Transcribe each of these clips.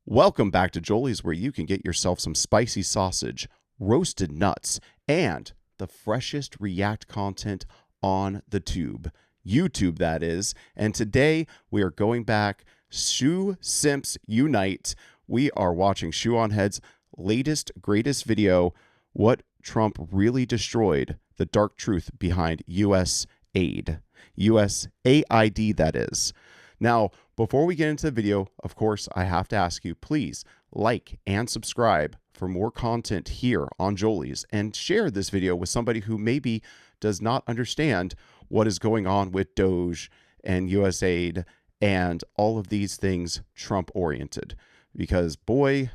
Welcome back to Jolie's, where you can get yourself some spicy sausage, roasted nuts, and the freshest React content on the tube. YouTube, that is. And today we are going back. Shoe Simps Unite. We are watching ShoeOnHead's latest, greatest video, What Trump Really Destroyed, the Dark Truth Behind USAID. USAID, that is. Now, before we get into the video, of course, I have to ask you, please like and subscribe for more content here on Jolie's, and share this video with somebody who maybe does not understand what is going on with Doge and USAID and all of these things Trump-oriented. Because, boy,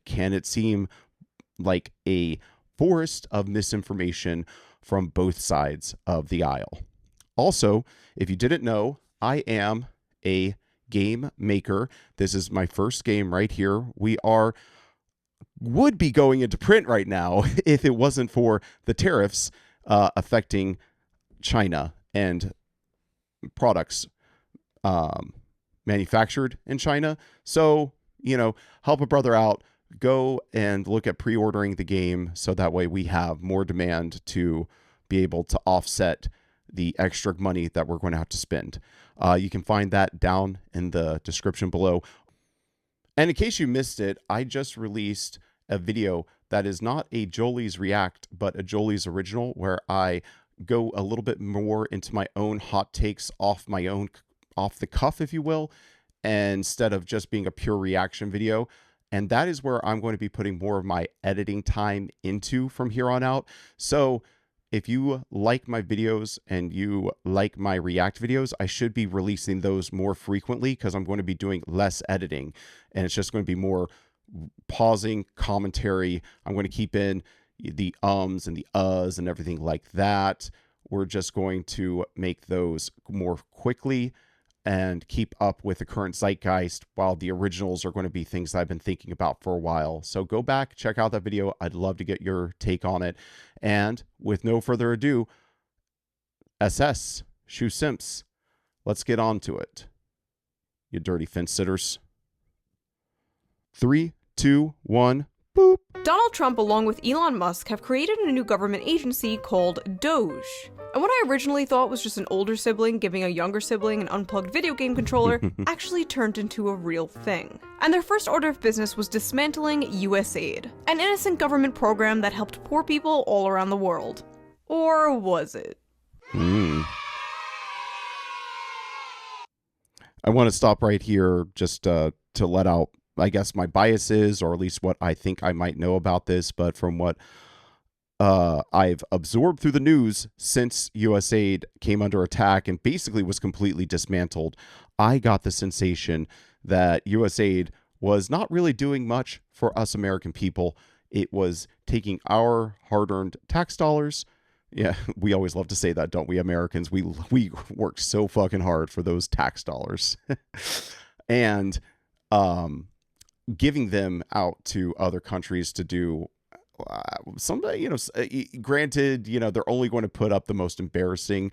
can it seem like a forest of misinformation from both sides of the aisle. Also, if you didn't know, I am a game maker. This is my first game right here. We would be going into print right now if it wasn't for the tariffs affecting China and products manufactured in China. So, help a brother out. Go and look at pre-ordering the game so that way we have more demand to be able to offset the extra money that we're going to have to spend. You can find that down in the description below. And in case you missed it, I just released a video that is not a Jolie's React, but a Jolie's Original, where I go a little bit more into my own hot takes off the cuff, if you will, instead of just being a pure reaction video. And that is where I'm going to be putting more of my editing time into from here on out. So if you like my videos and you like my React videos, I should be releasing those more frequently because I'm going to be doing less editing. And it's just going to be more pausing, commentary. I'm going to keep in the ums and the uhs and everything like that. We're just going to make those more quickly and keep up with the current zeitgeist, while the originals are going to be things that I've been thinking about for a while. So go back, check out that video. I'd love to get your take on it. And with no further ado, SS, Shoe Simps, let's get on to it. You dirty fence sitters. 3, 2, 1, boop. Donald Trump, along with Elon Musk, have created a new government agency called Doge. And what I originally thought was just an older sibling giving a younger sibling an unplugged video game controller actually turned into a real thing. And their first order of business was dismantling USAID, an innocent government program that helped poor people all around the world. Or was it? I want to stop right here just to let out, I guess, my biases, or at least what I think I might know about this. But from what I've absorbed through the news since USAID came under attack and basically was completely dismantled, I got the sensation that USAID was not really doing much for us American people. It was taking our hard-earned tax dollars. Yeah, we always love to say that, don't we, Americans? We work so fucking hard for those tax dollars. And giving them out to other countries to do someday, granted, they're only going to put up the most embarrassing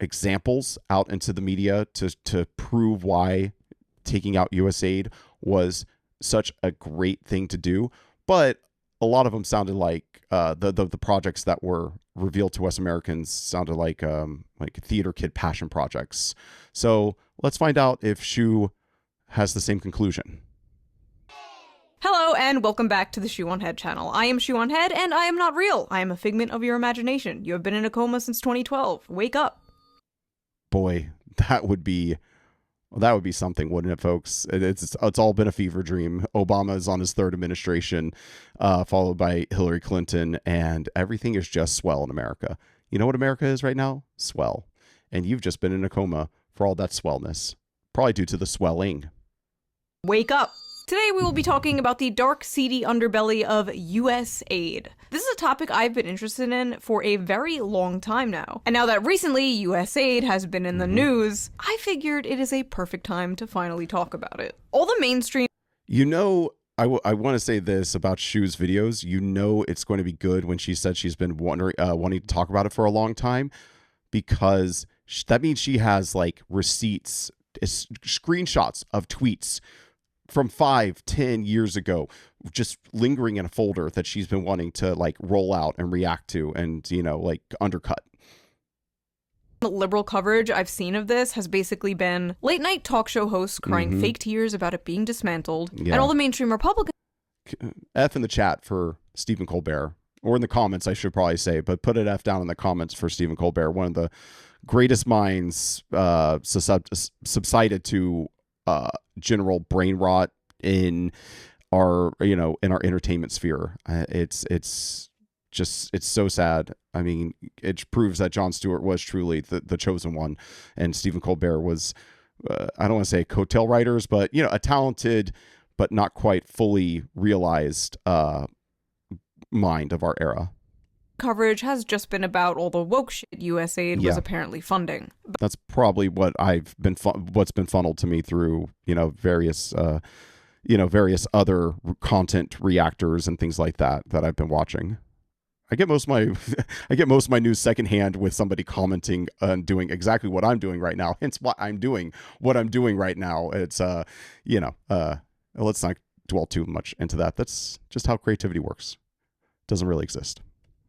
examples out into the media to prove why taking out USAID was such a great thing to do. But a lot of them sounded like the projects that were revealed to us Americans sounded like theater kid passion projects. So let's find out if Shoe has the same conclusion. Hello, and welcome back to the ShoeOnHead channel. I am ShoeOnHead, and I am not real. I am a figment of your imagination. You have been in a coma since 2012. Wake up. Boy, that would be something, wouldn't it, folks? It's all been a fever dream. Obama is on his third administration, followed by Hillary Clinton, and everything is just swell in America. You know what America is right now? Swell. And you've just been in a coma for all that swellness, probably due to the swelling. Wake up. Today we will be talking about the dark, seedy underbelly of USAID. This is a topic I've been interested in for a very long time now. And now that recently USAID has been in the news, I figured it is a perfect time to finally talk about it. All the mainstream... I want to say this about Shoe's videos. It's going to be good when she said she's been wanting to talk about it for a long time, because that means she has like receipts, screenshots of tweets from 5-10 years ago, just lingering in a folder that she's been wanting to like roll out and react to and, like undercut. Liberal coverage I've seen of this has basically been late night talk show hosts crying fake tears about it being dismantled, and all the mainstream Republicans. F in the chat for Stephen Colbert, or in the comments, I should probably say, but put an F down in the comments for Stephen Colbert, one of the greatest minds subsided to general brain rot in our entertainment sphere. It's so sad. I mean, it proves that Jon Stewart was truly the chosen one, and Stephen Colbert was I don't want to say coattail writers, but a talented but not quite fully realized mind of our era. Coverage has just been about all the woke shit USAID was apparently funding. That's probably what what's been funneled to me through various other content reactors and things like that I've been watching. I get most of my news secondhand with somebody commenting and doing exactly what I'm doing right now. Hence why I'm doing what I'm doing right now. It's let's not dwell too much into that. That's just how creativity works. It doesn't really exist.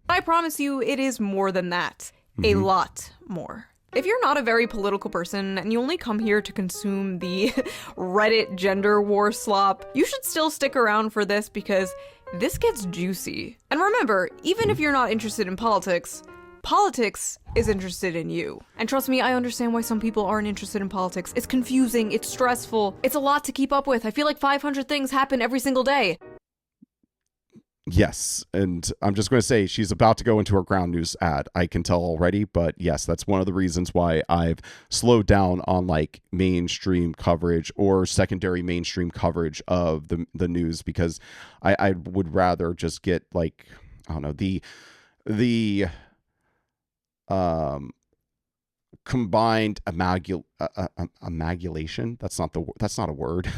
I promise you it is more than that. A lot more. If you're not a very political person and you only come here to consume the Reddit gender war slop, you should still stick around for this because this gets juicy. And remember, even if you're not interested in politics, politics is interested in you. And trust me, I understand why some people aren't interested in politics. It's confusing, it's stressful, it's a lot to keep up with. I feel like 500 things happen every single day. Yes, and I'm just going to say she's about to go into her ground news ad. I can tell already, but yes, that's one of the reasons why I've slowed down on like mainstream coverage or secondary mainstream coverage of the news, because I would rather just get like, I don't know, the combined amalgamation. That's not a word.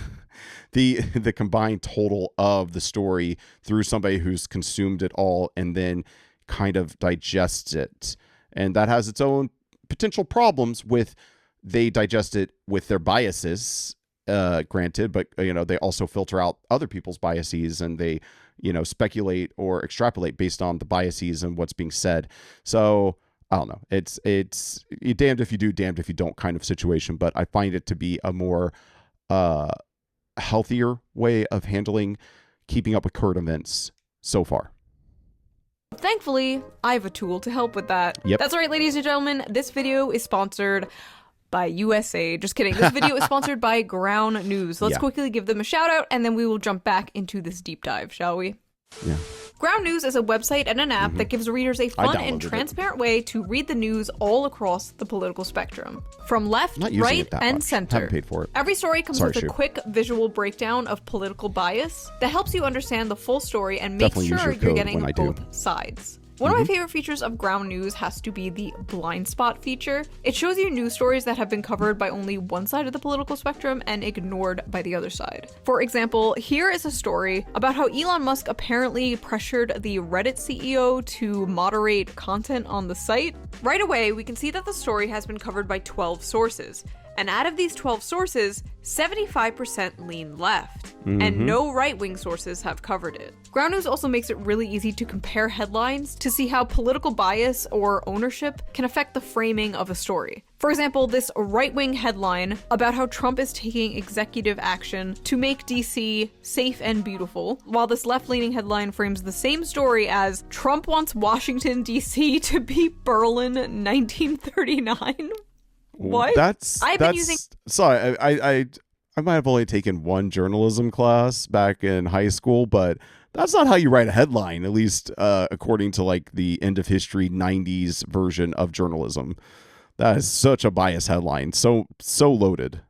the combined total of the story through somebody who's consumed it all and then kind of digests it, and that has its own potential problems with they digest it with their biases, granted, but they also filter out other people's biases, and they speculate or extrapolate based on the biases and what's being said. So I don't know. It's you damned if you do, damned if you don't kind of situation. But I find it to be a more healthier way of keeping up with current events so far. Thankfully, I have a tool to help with that. Yep. That's right, ladies and gentlemen. This video is sponsored by USAID. Just kidding. This video is sponsored by Ground News. Let's quickly give them a shout out, and then we will jump back into this deep dive, shall we? Yeah. Ground News is a website and an app that gives readers a fun and transparent way to read the news all across the political spectrum. From left, right, and center. Haven't paid for it. Every story comes with a quick visual breakdown of political bias that helps you understand the full story and make sure you're getting both sides. One of my favorite features of Ground News has to be the blind spot feature. It shows you news stories that have been covered by only one side of the political spectrum and ignored by the other side. For example, here is a story about how Elon Musk apparently pressured the Reddit CEO to moderate content on the site. Right away, we can see that the story has been covered by 12 sources. And out of these 12 sources, 75% lean left, and no right-wing sources have covered it. Ground News also makes it really easy to compare headlines to see how political bias or ownership can affect the framing of a story. For example, this right-wing headline about how Trump is taking executive action to make DC safe and beautiful, while this left-leaning headline frames the same story as Trump wants Washington, DC to be Berlin 1939. What? Sorry, I might have only taken one journalism class back in high school, but that's not how you write a headline, at least according to like the end of history 90s version of journalism. That is such a biased headline. So loaded.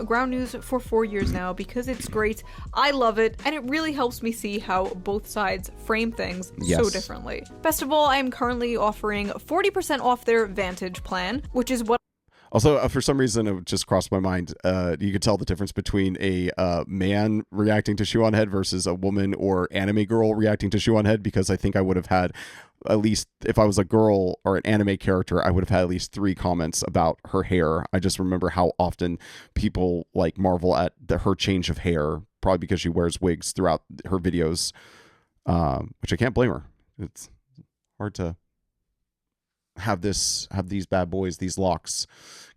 Ground News for 4 years now because it's great. I love it, and it really helps me see how both sides frame things so differently. Best of all, I am currently offering 40% off their Vantage plan, which is what also, for some reason, it just crossed my mind. You could tell the difference between a man reacting to ShoeOnHead versus a woman or anime girl reacting to ShoeOnHead, because I think I would have had at least, if I was a girl or an anime character, I would have had at least 3 comments about her hair. I just remember how often people like marvel at her change of hair probably because she wears wigs throughout her videos, which I can't blame her. It's hard to have these bad boys, these locks,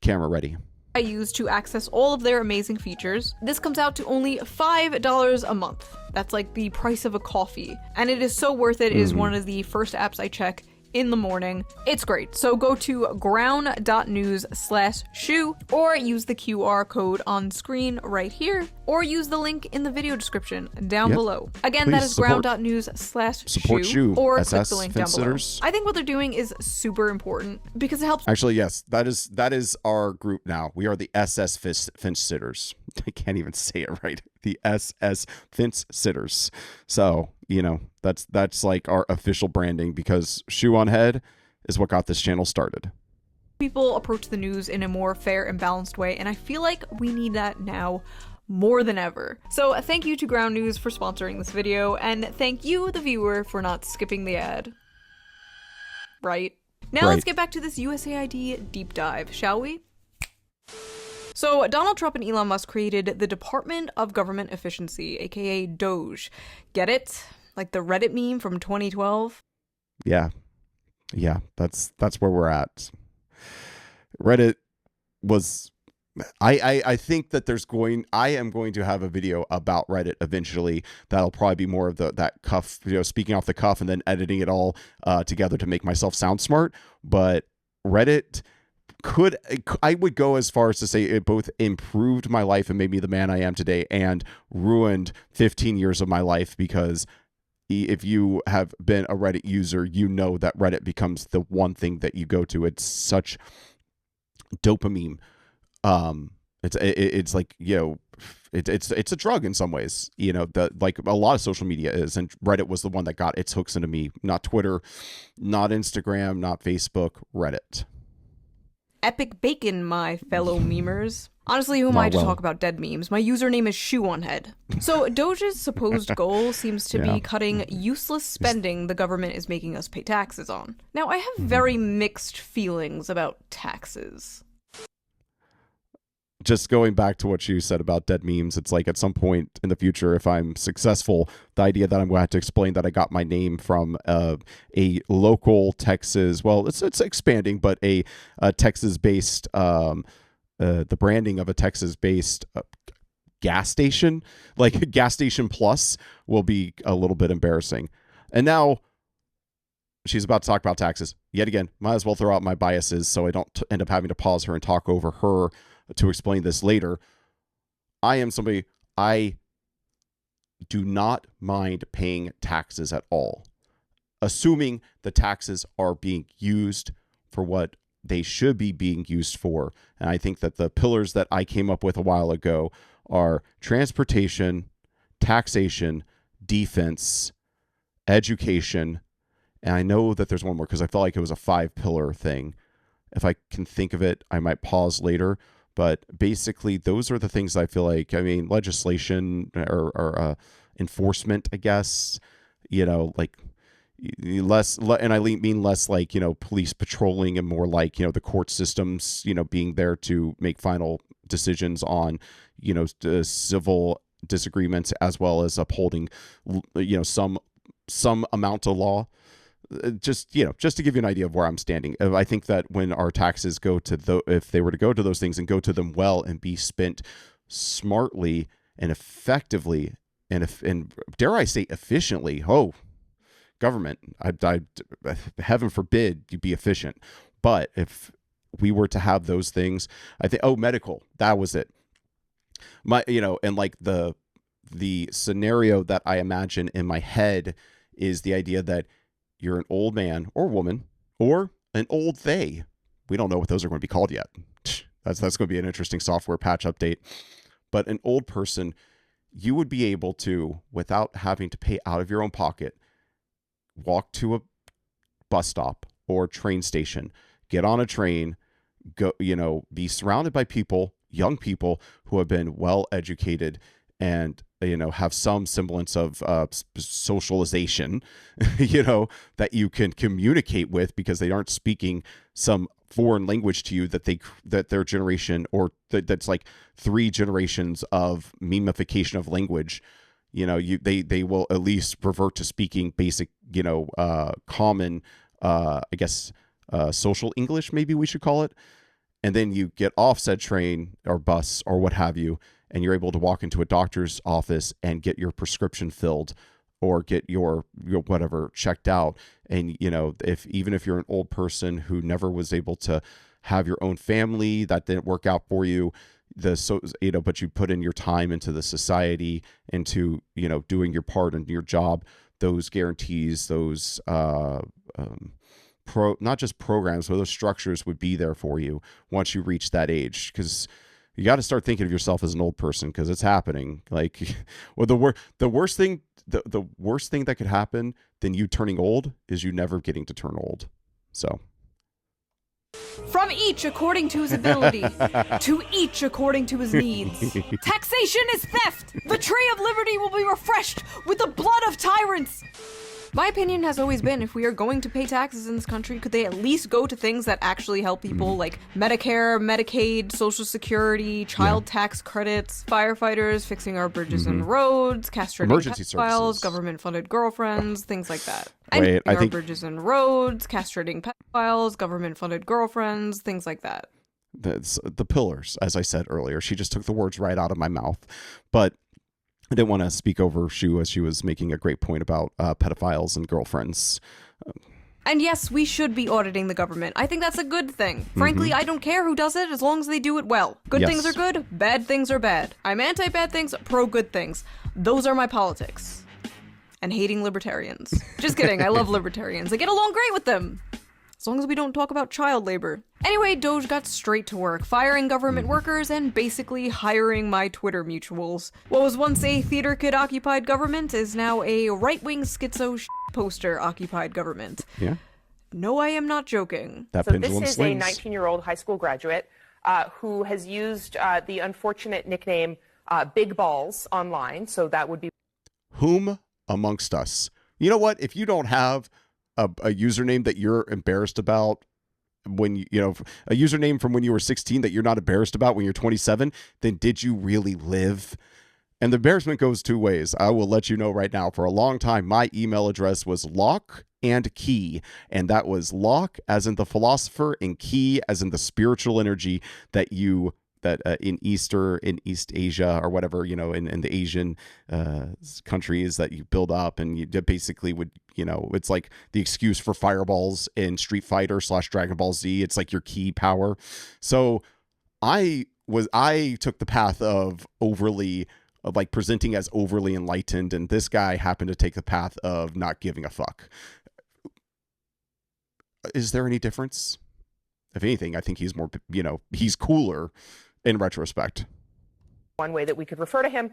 camera ready. I use to access all of their amazing features. This comes out to only $5 a month. That's like the price of a coffee. And it is so worth it. It is one of the first apps I check in the morning. It's great. So go to ground.news/shoe or use the QR code on screen right here, or use the link in the video description down below. Again, Please that is ground.news/shoe, or click the link down below. I think what they're doing is super important because it helps. Actually, yes, that is our group now. We are the SS Finch Sitters. I can't even say it right. The SS Finch Sitters. So, that's like our official branding, because ShoeOnHead is what got this channel started. People approach the news in a more fair and balanced way, and I feel like we need that now more than ever. So thank you to Ground News for sponsoring this video, and thank you, the viewer, for not skipping the ad. Right? Now let's get back to this USAID deep dive, shall we? So Donald Trump and Elon Musk created the Department of Government Efficiency, aka Doge. Get it? Like the Reddit meme from 2012? Yeah, that's where we're at. Reddit was... I think that I am going to have a video about Reddit eventually. That'll probably be more of that cuff, speaking off the cuff and then editing it all together to make myself sound smart. But Reddit I would go as far as to say it both improved my life and made me the man I am today, and ruined 15 years of my life, because if you have been a Reddit user, you know that Reddit becomes the one thing that you go to. It's such dopamine. It's like, it's a drug in some ways, like a lot of social media is, and Reddit was the one that got its hooks into me. Not Twitter, not Instagram, not Facebook, Reddit. Epic bacon, my fellow memers. Honestly, who am I to talk about dead memes? My username is ShoeOnHead. So Doge's supposed goal seems to be cutting useless spending the government is making us pay taxes on. Now, I have very mixed feelings about taxes. Just going back to what you said about dead memes, it's like at some point in the future, if I'm successful, the idea that I'm going to have to explain that I got my name from a local Texas, well, it's expanding, but a Texas-based, the branding of a Texas-based gas station, like Gas Station Plus, will be a little bit embarrassing. And now she's about to talk about taxes. Yet again, might as well throw out my biases so I don't end up having to pause her and talk over her to explain this later. I am somebody, I do not mind paying taxes at all, assuming the taxes are being used for what they should be being used for. And I think that the pillars that I came up with a while ago are transportation, taxation, defense, education, and I know that there's one more because I felt like it was a 5-pillar thing. If I can think of it, I might pause later. But basically, those are the things I feel like, legislation or enforcement, I guess, like less, and I mean less like, police patrolling, and more like, the court systems, being there to make final decisions on, civil disagreements, as well as upholding, some amount of law. Just to give you an idea of where I'm standing, I think that when our taxes go to if they were to go to those things and go to them well and be spent smartly and effectively and dare I say efficiently, government, I heaven forbid you be efficient, but if we were to have those things, I think medical, that was it. And like the scenario that I imagine in my head is the idea that you're an old man or woman or an old they. We don't know what those are going to be called yet. That's going to be an interesting software patch update. But an old person, you would be able to, without having to pay out of your own pocket, walk to a bus stop or train station, get on a train, go, be surrounded by people, young people who have been well educated and have some semblance of socialization, that you can communicate with, because they aren't speaking some foreign language to you that their generation, or that's like 3 generations of memification of language, they will at least revert to speaking basic, common, I guess, social English, maybe we should call it. And then you get off said train or bus or what have you, and you're able to walk into a doctor's office and get your prescription filled or get your whatever checked out. And, even if you're an old person who never was able to have your own family, that didn't work out for you, but you put in your time into the society, into, doing your part in your job, those guarantees, those, not just programs, but those structures would be there for you once you reach that age. Because you got to start thinking of yourself as an old person, because it's happening. Like, well, the worst thing that could happen than you turning old is you never getting to turn old. So, from each according to his ability, to each according to his needs. Taxation is theft. The tree of liberty will be refreshed with the blood of tyrants. My opinion has always been, if we are going to pay taxes in this country, could they at least go to things that actually help people, like Medicare, Medicaid, Social Security, child tax credits, firefighters, fixing our bridges and roads, castrating emergency pedophiles, services, government-funded girlfriends, things like that. Wait, I think bridges and roads, castrating pedophiles, government-funded girlfriends, things like that. That's the pillars, as I said earlier. She just took the words right out of my mouth. But I didn't want to speak over Shue, as she was making a great point about pedophiles and girlfriends. And yes, we should be auditing the government. I think that's a good thing. Frankly, I don't care who does it as long as they do it well. Good things are good, bad things are bad. I'm anti-bad things, pro-good things. Those are my politics. And hating libertarians. Just kidding, I love libertarians. I get along great with them. As long as we don't talk about child labor. Anyway, Doge got straight to work, firing government workers and basically hiring my Twitter mutuals. What was once a theater kid-occupied government is now a right-wing schizo poster-occupied government. Yeah. No, I am not joking. That so pendulum this is swings. a 19-year-old high school graduate who has used the unfortunate nickname Big Balls online, so that would be... Whom amongst us? You know what? If you don't have a username that you're embarrassed about when a username from when you were 16 that you're not embarrassed about when you're 27, then did you really live? And the embarrassment goes 2 ways. I will let you know right now. For a long time, my email address was lock and key, and that was lock as in the philosopher and key as in the spiritual energy that in East Asia or whatever, in the Asian countries that you build up, and you basically would, it's like the excuse for fireballs in Street Fighter / Dragon Ball Z. It's like your key power. So I took the path of presenting as overly enlightened, and this guy happened to take the path of not giving a fuck. Is there any difference? If anything, I think he's more, he's cooler in retrospect. One way that we could refer to him.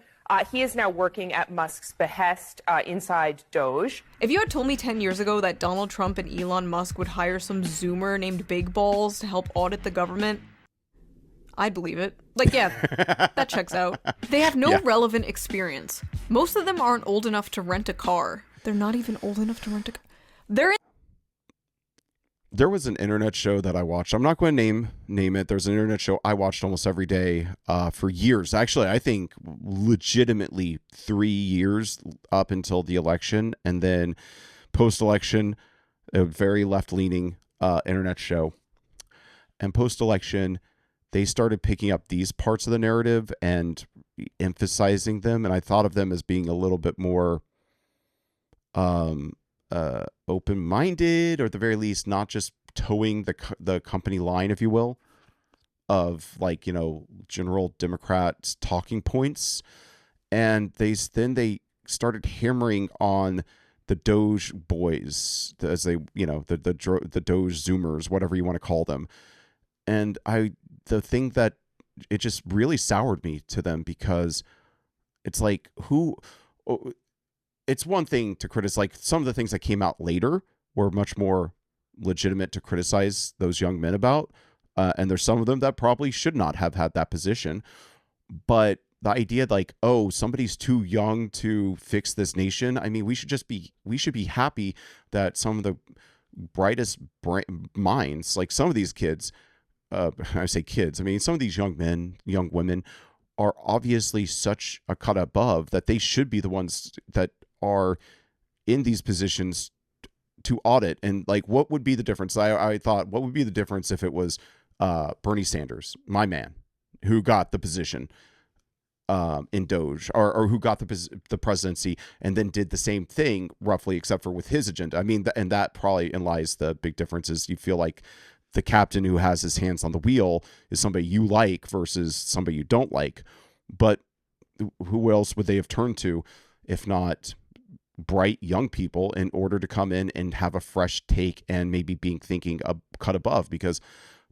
He is now working at Musk's behest inside Doge. If you had told me 10 years ago that Donald Trump and Elon Musk would hire some Zoomer named Big Balls to help audit the government, I'd believe it. Like, yeah, that checks out. They have no relevant experience. Most of them aren't old enough to rent a car. They're not even old enough to rent a car. There was an internet show that I watched. I'm not going to name it. There's an internet show I watched almost every day for years. Actually, I think legitimately 3 years up until the election. And then post-election, a very left-leaning internet show. And post-election, they started picking up these parts of the narrative and emphasizing them. And I thought of them as being a little bit more open-minded, or at the very least not just towing the company line, if you will, of general Democrats talking points. And they started hammering on the Doge boys, as they the Doge Zoomers, whatever you want to call them. And the thing that it just really soured me to them, because it's like, it's one thing to criticize, like some of the things that came out later were much more legitimate to criticize those young men about. And there's some of them that probably should not have had that position. But the idea somebody's too young to fix this nation. I mean, we should be happy that some of the brightest minds. Like some of these kids, I say kids, I mean, some of these young men, young women are obviously such a cut above that they should be the ones that are in these positions to audit. And like, what would be the difference? I thought, what would be the difference if it was Bernie Sanders, my man, who got the position in Doge, or who got the presidency and then did the same thing roughly, except for with his agenda. I mean, and that probably lies the big difference is you feel like the captain who has his hands on the wheel is somebody you like versus somebody you don't like. But who else would they have turned to if not bright young people in order to come in and have a fresh take and maybe thinking a cut above? Because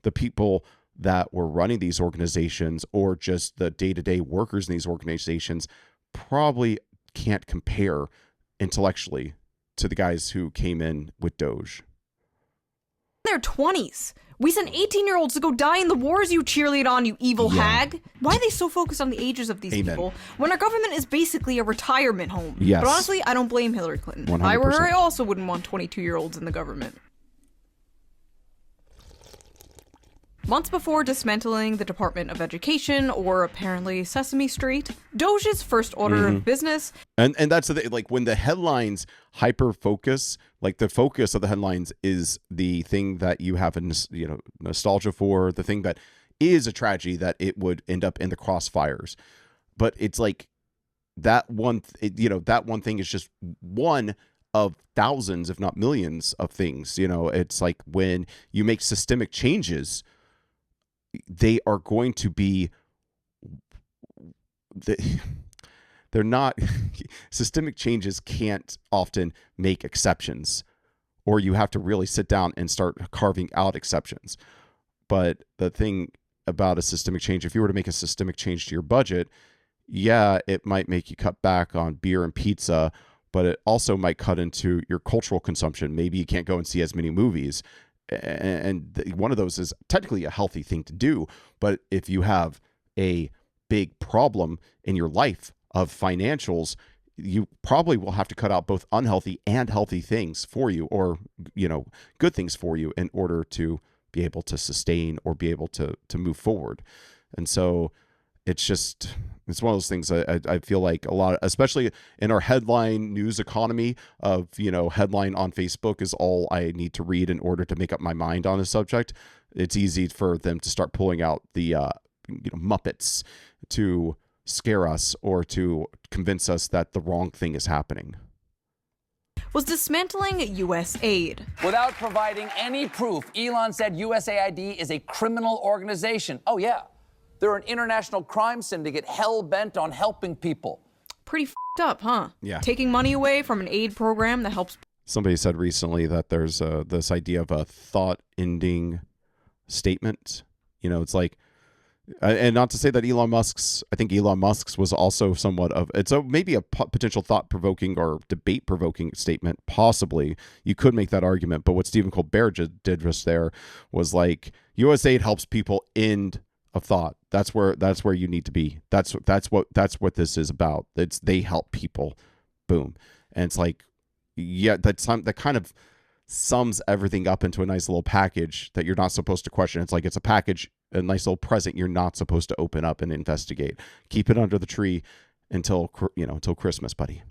the people that were running these organizations or just the day-to-day workers in these organizations probably can't compare intellectually to the guys who came in with Doge. Their 20s. We send 18-year-olds to go die in the wars you cheerlead on, you evil hag. Why are they so focused on the ages of these people when our government is basically a retirement home? Yes. But honestly, I don't blame Hillary Clinton. 100%. If I were her, I also wouldn't want 22-year-olds in the government. Months before dismantling the Department of Education, or apparently Sesame Street, Doge's first order of business. And that's the thing, like when the headlines hyper focus, like the focus of the headlines is the thing that you have nostalgia for, the thing that is a tragedy that it would end up in the crossfires. But it's like that one thing is just one of thousands, if not millions of things. It's like when you make systemic changes, they are going to be, they're not, systemic changes can't often make exceptions, or you have to really sit down and start carving out exceptions. But the thing about a systemic change, if you were to make a systemic change to your budget, yeah, it might make you cut back on beer and pizza, but it also might cut into your cultural consumption. Maybe you can't go and see as many movies. And one of those is technically a healthy thing to do. But if you have a big problem in your life of financials, you probably will have to cut out both unhealthy and healthy things for you, or, good things for you in order to be able to sustain or be able to move forward. And so it's one of those things I feel like a lot, especially in our headline news economy of, headline on Facebook is all I need to read in order to make up my mind on a subject. It's easy for them to start pulling out the, Muppets to scare us or to convince us that the wrong thing is happening. Was dismantling USAID. Without providing any proof, Elon said USAID is a criminal organization. Oh, yeah. They're an international crime syndicate hell-bent on helping people. Pretty f***ed up, huh? Yeah. Taking money away from an aid program that helps. Somebody said recently that there's this idea of a thought-ending statement. It's like, and not to say that I think Elon Musk's was also somewhat of, it's maybe a potential thought-provoking or debate-provoking statement, possibly. You could make that argument, but what Stephen Colbert did just there was like, USAID helps people end of thought. That's where you need to be. That's what this is about. They help people. Boom. And it's like, yeah, that kind of sums everything up into a nice little package that you're not supposed to question. It's like it's a package, a nice little present you're not supposed to open up and investigate. Keep it under the tree until Christmas, buddy.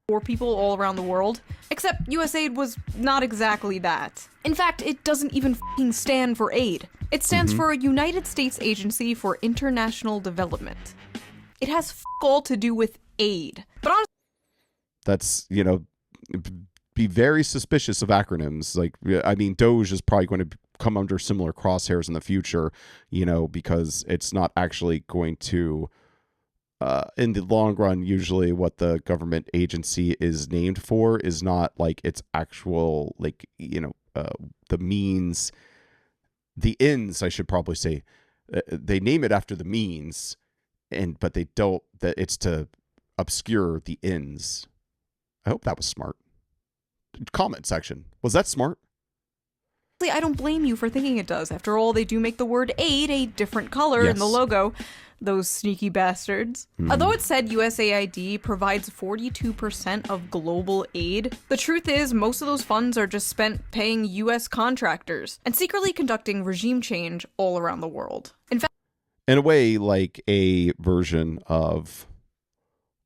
For people all around the world, except USAID was not exactly that. In fact, it doesn't even f***ing stand for aid. It stands for a United States Agency for International Development. It has f*** all to do with aid. But honestly, that's, be very suspicious of acronyms. Like, I mean, Doge is probably going to come under similar crosshairs in the future, because it's not actually going to, in the long run, usually what the government agency is named for is not like its actual, like, the means, the ends, I should probably say. They name it after the means, but they don't, that it's to obscure the ends. I hope that was smart. Comment section. Was that smart? I don't blame you for thinking it does. After all, they do make the word aid a different color in the Yes. logo. Those sneaky bastards. Although it said USAID provides 42% of global aid, the truth is most of those funds are just spent paying US contractors and secretly conducting regime change all around the world. In fact, In a way, like a version of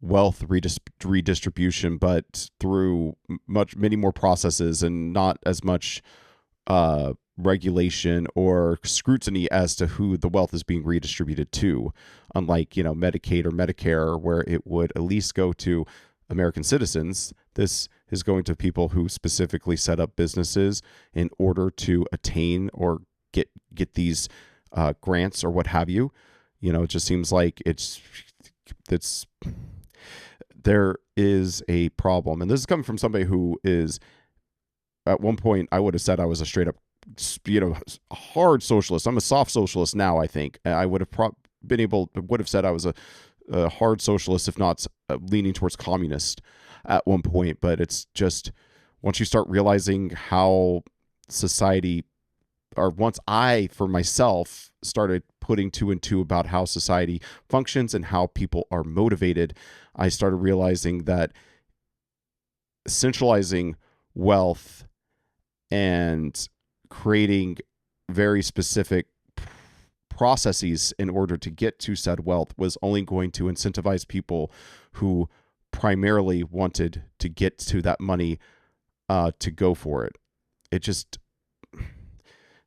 wealth redistribution, but through many more processes and not as much regulation or scrutiny as to who the wealth is being redistributed to, unlike Medicaid or Medicare, where it would at least go to American citizens. This is going to people who specifically set up businesses in order to attain or get these grants or what have you. It just seems like there is a problem, and this is coming from somebody who is, at one point I would have said I was a straight up hard socialist. I'm a soft socialist now. I think I would have would have said I was a hard socialist, if not leaning towards communist at one point. But it's just, once you start realizing how society, or once I, for myself, started putting two and two about how society functions and how people are motivated, I started realizing that centralizing wealth and creating very specific processes in order to get to said wealth was only going to incentivize people who primarily wanted to get to that money to go for it. It's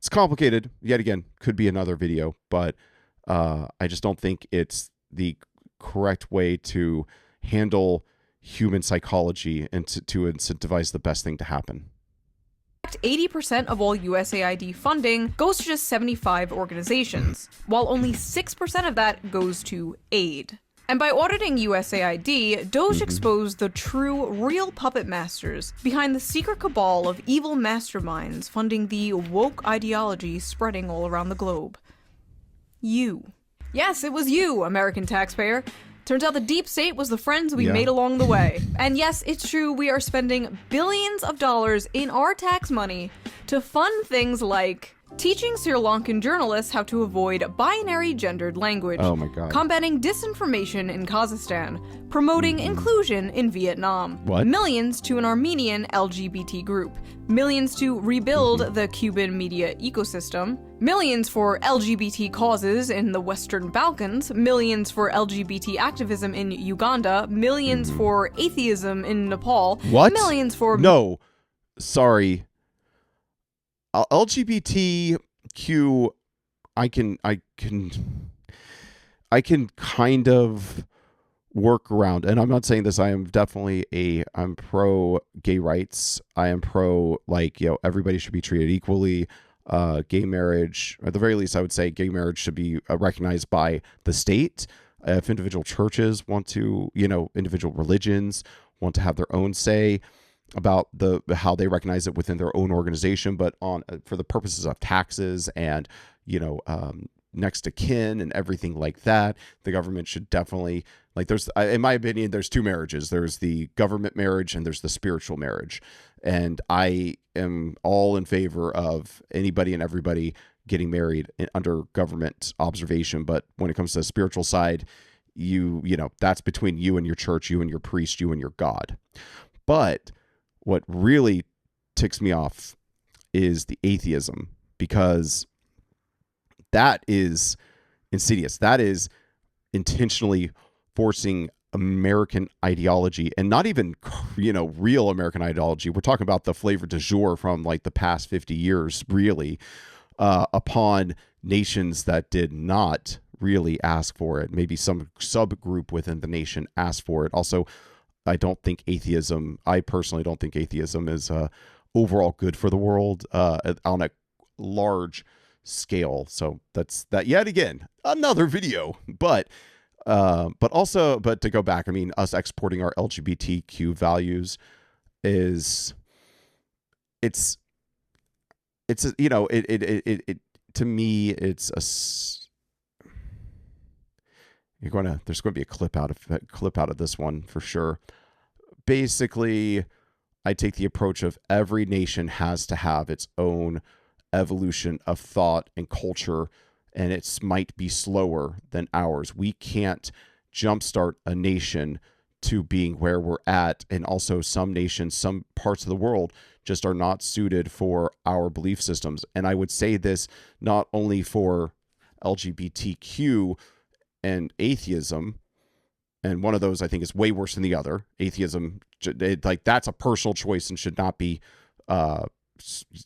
complicated. Yet again, could be another video, but I just don't think it's the correct way to handle human psychology and to incentivize the best thing to happen. 80% of all USAID funding goes to just 75 organizations, while only 6% of that goes to aid. And by auditing USAID, Doge exposed the true, real puppet masters behind the secret cabal of evil masterminds funding the woke ideology spreading all around the globe. You. Yes, it was you, American taxpayer. Turns out the deep state was the friends we made along the way. And yes, it's true, we are spending billions of dollars in our tax money to fund things like teaching Sri Lankan journalists how to avoid binary gendered language, Oh my God. combating disinformation in Kazakhstan, promoting inclusion in Vietnam, What? millions to an Armenian LGBT group, millions to rebuild the Cuban media ecosystem, millions for LGBT causes in the Western Balkans, millions for LGBT activism in Uganda, millions for atheism in Nepal, What? millions for... No, sorry. LGBTQ, I can kind of work around, and I'm not saying this. I am definitely I'm pro gay rights. I am pro, everybody should be treated equally. Gay marriage, at the very least, I would say gay marriage should be recognized by the state. If individual churches want to, individual religions want to have their own say about how they recognize it within their own organization, but for the purposes of taxes and next to kin and everything like that, the government should definitely, in my opinion, there's two marriages. There's the government marriage and there's the spiritual marriage, and I am all in favor of anybody and everybody getting married under government observation. But when it comes to the spiritual side, that's between you and your church, you and your priest, you and your God. But what really ticks me off is the atheism, because that is insidious. That is intentionally forcing American ideology, and not even, real American ideology. We're talking about the flavor du jour from the past 50 years, really, upon nations that did not really ask for it. Maybe some subgroup within the nation asked for it. Also, I personally don't think atheism is overall good for the world on a large scale. So that's that. Yet again, another video. But to go back, I mean, us exporting our LGBTQ values to me, it's there's going to be a clip out of this one for sure. Basically, I take the approach of every nation has to have its own evolution of thought and culture, and it might be slower than ours. We can't jumpstart a nation to being where we're at. And also some nations, some parts of the world just are not suited for our belief systems. And I would say this not only for LGBTQ and atheism, and one of those I think is way worse than the other. Atheism, like that's a personal choice and should not be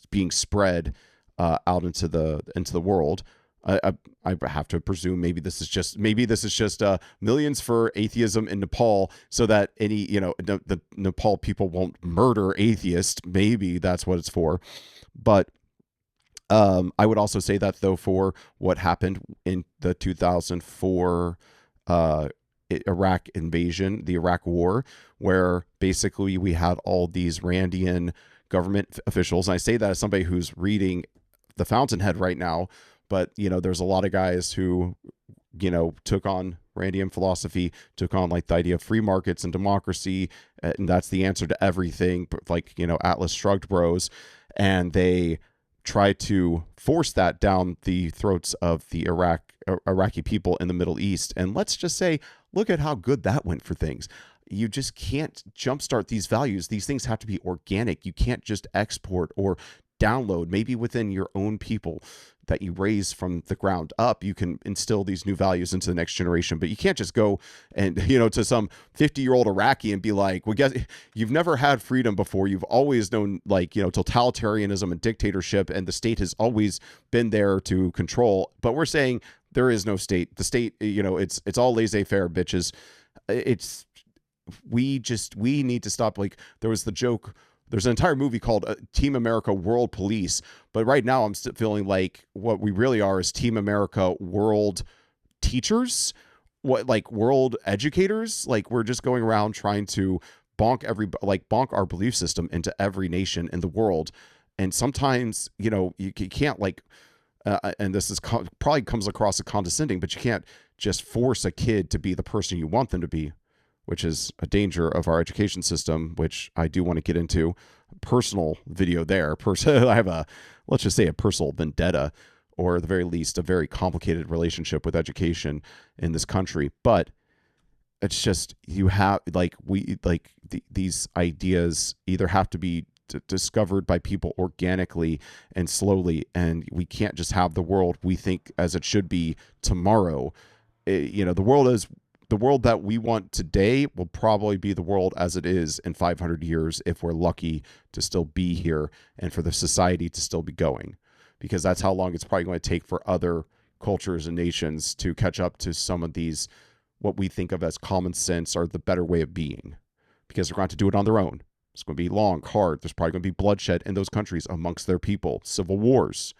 being spread out into the world. I have to presume maybe this is just millions for atheism in Nepal, so that any the Nepal people won't murder atheists. Maybe that's what it's for. But I would also say that though, for what happened in the 2004 Iraq invasion, the Iraq war, where basically we had all these Randian government officials. And I say that as somebody who's reading The Fountainhead right now, but there's a lot of guys who took on Randian philosophy, took on like the idea of free markets and democracy, and that's the answer to everything, like Atlas Shrugged bros, and they tried to force that down the throats of the Iraqi people in the Middle East. And let's just say, look at how good that went for things. You just can't jumpstart these values. These things have to be organic. You can't just export or download. Maybe within your own people that you raise from the ground up, you can instill these new values into the next generation. But you can't just go and, to some 50-year-old Iraqi and be like, well, guess you've never had freedom before. You've always known totalitarianism and dictatorship, and the state has always been there to control. But we're saying there is no state. The state, it's all laissez-faire, bitches. We need to stop. Like, there was the joke. There's an entire movie called Team America World Police, but right now I'm still feeling like what we really are is Team America World Teachers, world educators. Like, we're just going around trying to bonk our belief system into every nation in the world. And sometimes, you can't and this is probably comes across as condescending, but you can't just force a kid to be the person you want them to be, which is a danger of our education system, which I do want to get into. Personal video there. I have let's just say a personal vendetta, or at the very least, a very complicated relationship with education in this country. But it's just, these ideas either have to be discovered by people organically and slowly, and we can't just have the world we think as it should be tomorrow. The world that we want today will probably be the world as it is in 500 years if we're lucky to still be here and for the society to still be going, because that's how long it's probably going to take for other cultures and nations to catch up to some of these, what we think of as common sense or the better way of being, because they're going to do it on their own. It's going to be long, hard. There's probably going to be bloodshed in those countries amongst their people, civil wars,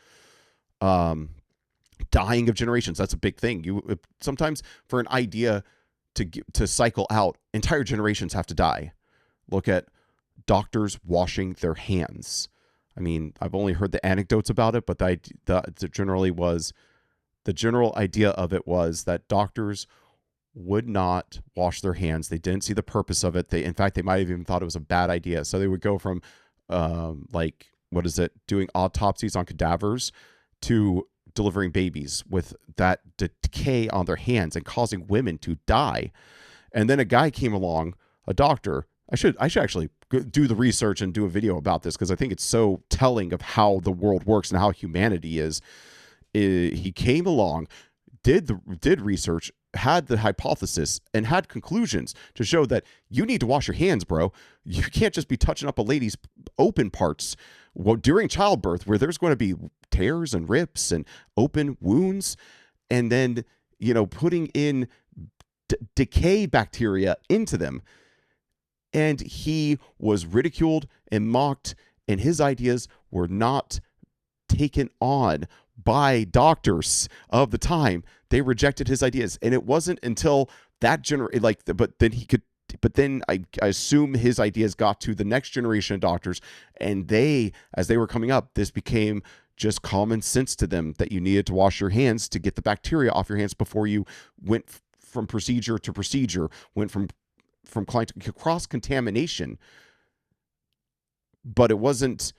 dying of generations. That's a big thing. Sometimes for an idea to cycle out, entire generations have to die. Look at doctors washing their hands. I mean, I've only heard the anecdotes about it, but the general idea of it was that doctors would not wash their hands. They didn't see the purpose of it. In fact, they might have even thought it was a bad idea. So they would go from doing autopsies on cadavers to delivering babies with that decay on their hands and causing women to die. And then a guy came along, a doctor. I should actually do the research and do a video about this, because I think it's so telling of how the world works and how humanity is. He came along, did research, had the hypothesis, and had conclusions to show that you need to wash your hands, bro. You can't just be touching up a lady's open parts during childbirth, where there's going to be tears and rips and open wounds, and then putting in decay bacteria into them. And he was ridiculed and mocked, and his ideas were not taken on by doctors of the time. They rejected his ideas, and it wasn't until that but then I assume his ideas got to the next generation of doctors, and as they were coming up, this became just common sense to them that you needed to wash your hands to get the bacteria off your hands before you went from procedure to procedure, went from client to cross-contamination. But it wasn't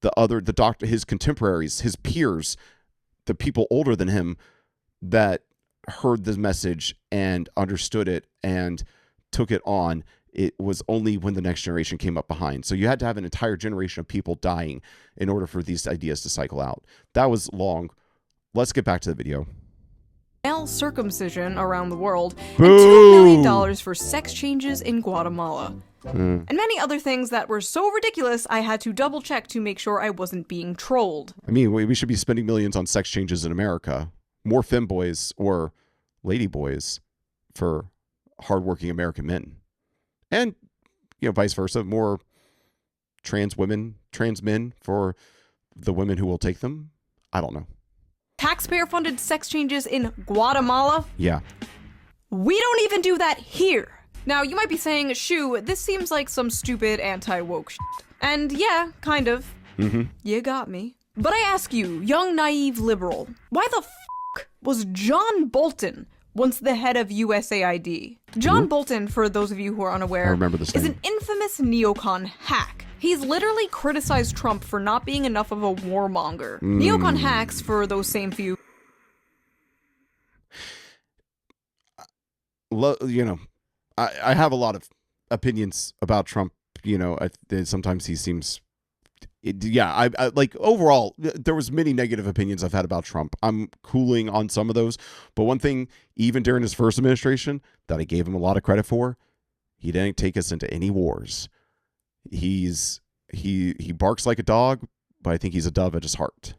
the doctor, his contemporaries, his peers, the people older than him that heard the message and understood it and took it on. It was only when the next generation came up behind. So you had to have an entire generation of people dying in order for these ideas to cycle out. That was long. Let's get back to the video. Male circumcision around the world, Boo! and $2 million for sex changes in Guatemala. And many other things that were so ridiculous I had to double check to make sure I wasn't being trolled. I mean, we should be spending millions on sex changes in America. More femboys or lady boys for hardworking American men. And, vice versa, more trans women, trans men for the women who will take them. I don't know. Taxpayer-funded sex changes in Guatemala? Yeah. We don't even do that here. Now, you might be saying, Shoo, this seems like some stupid anti-woke shit. And yeah, kind of. You got me. But I ask you, young naive liberal, why the f*** was John Bolton once the head of USAID? John Bolton, for those of you who are unaware, I remember this is name. an infamous neocon hack. He's literally criticized Trump for not being enough of a warmonger. Neocon hacks, for those same few... I have a lot of opinions about Trump. Sometimes he seems... I like overall, there was many negative opinions I've had about Trump. I'm cooling on some of those. But one thing, even during his first administration, that I gave him a lot of credit for, he didn't take us into any wars. He barks like a dog, but I think he's a dove at his heart.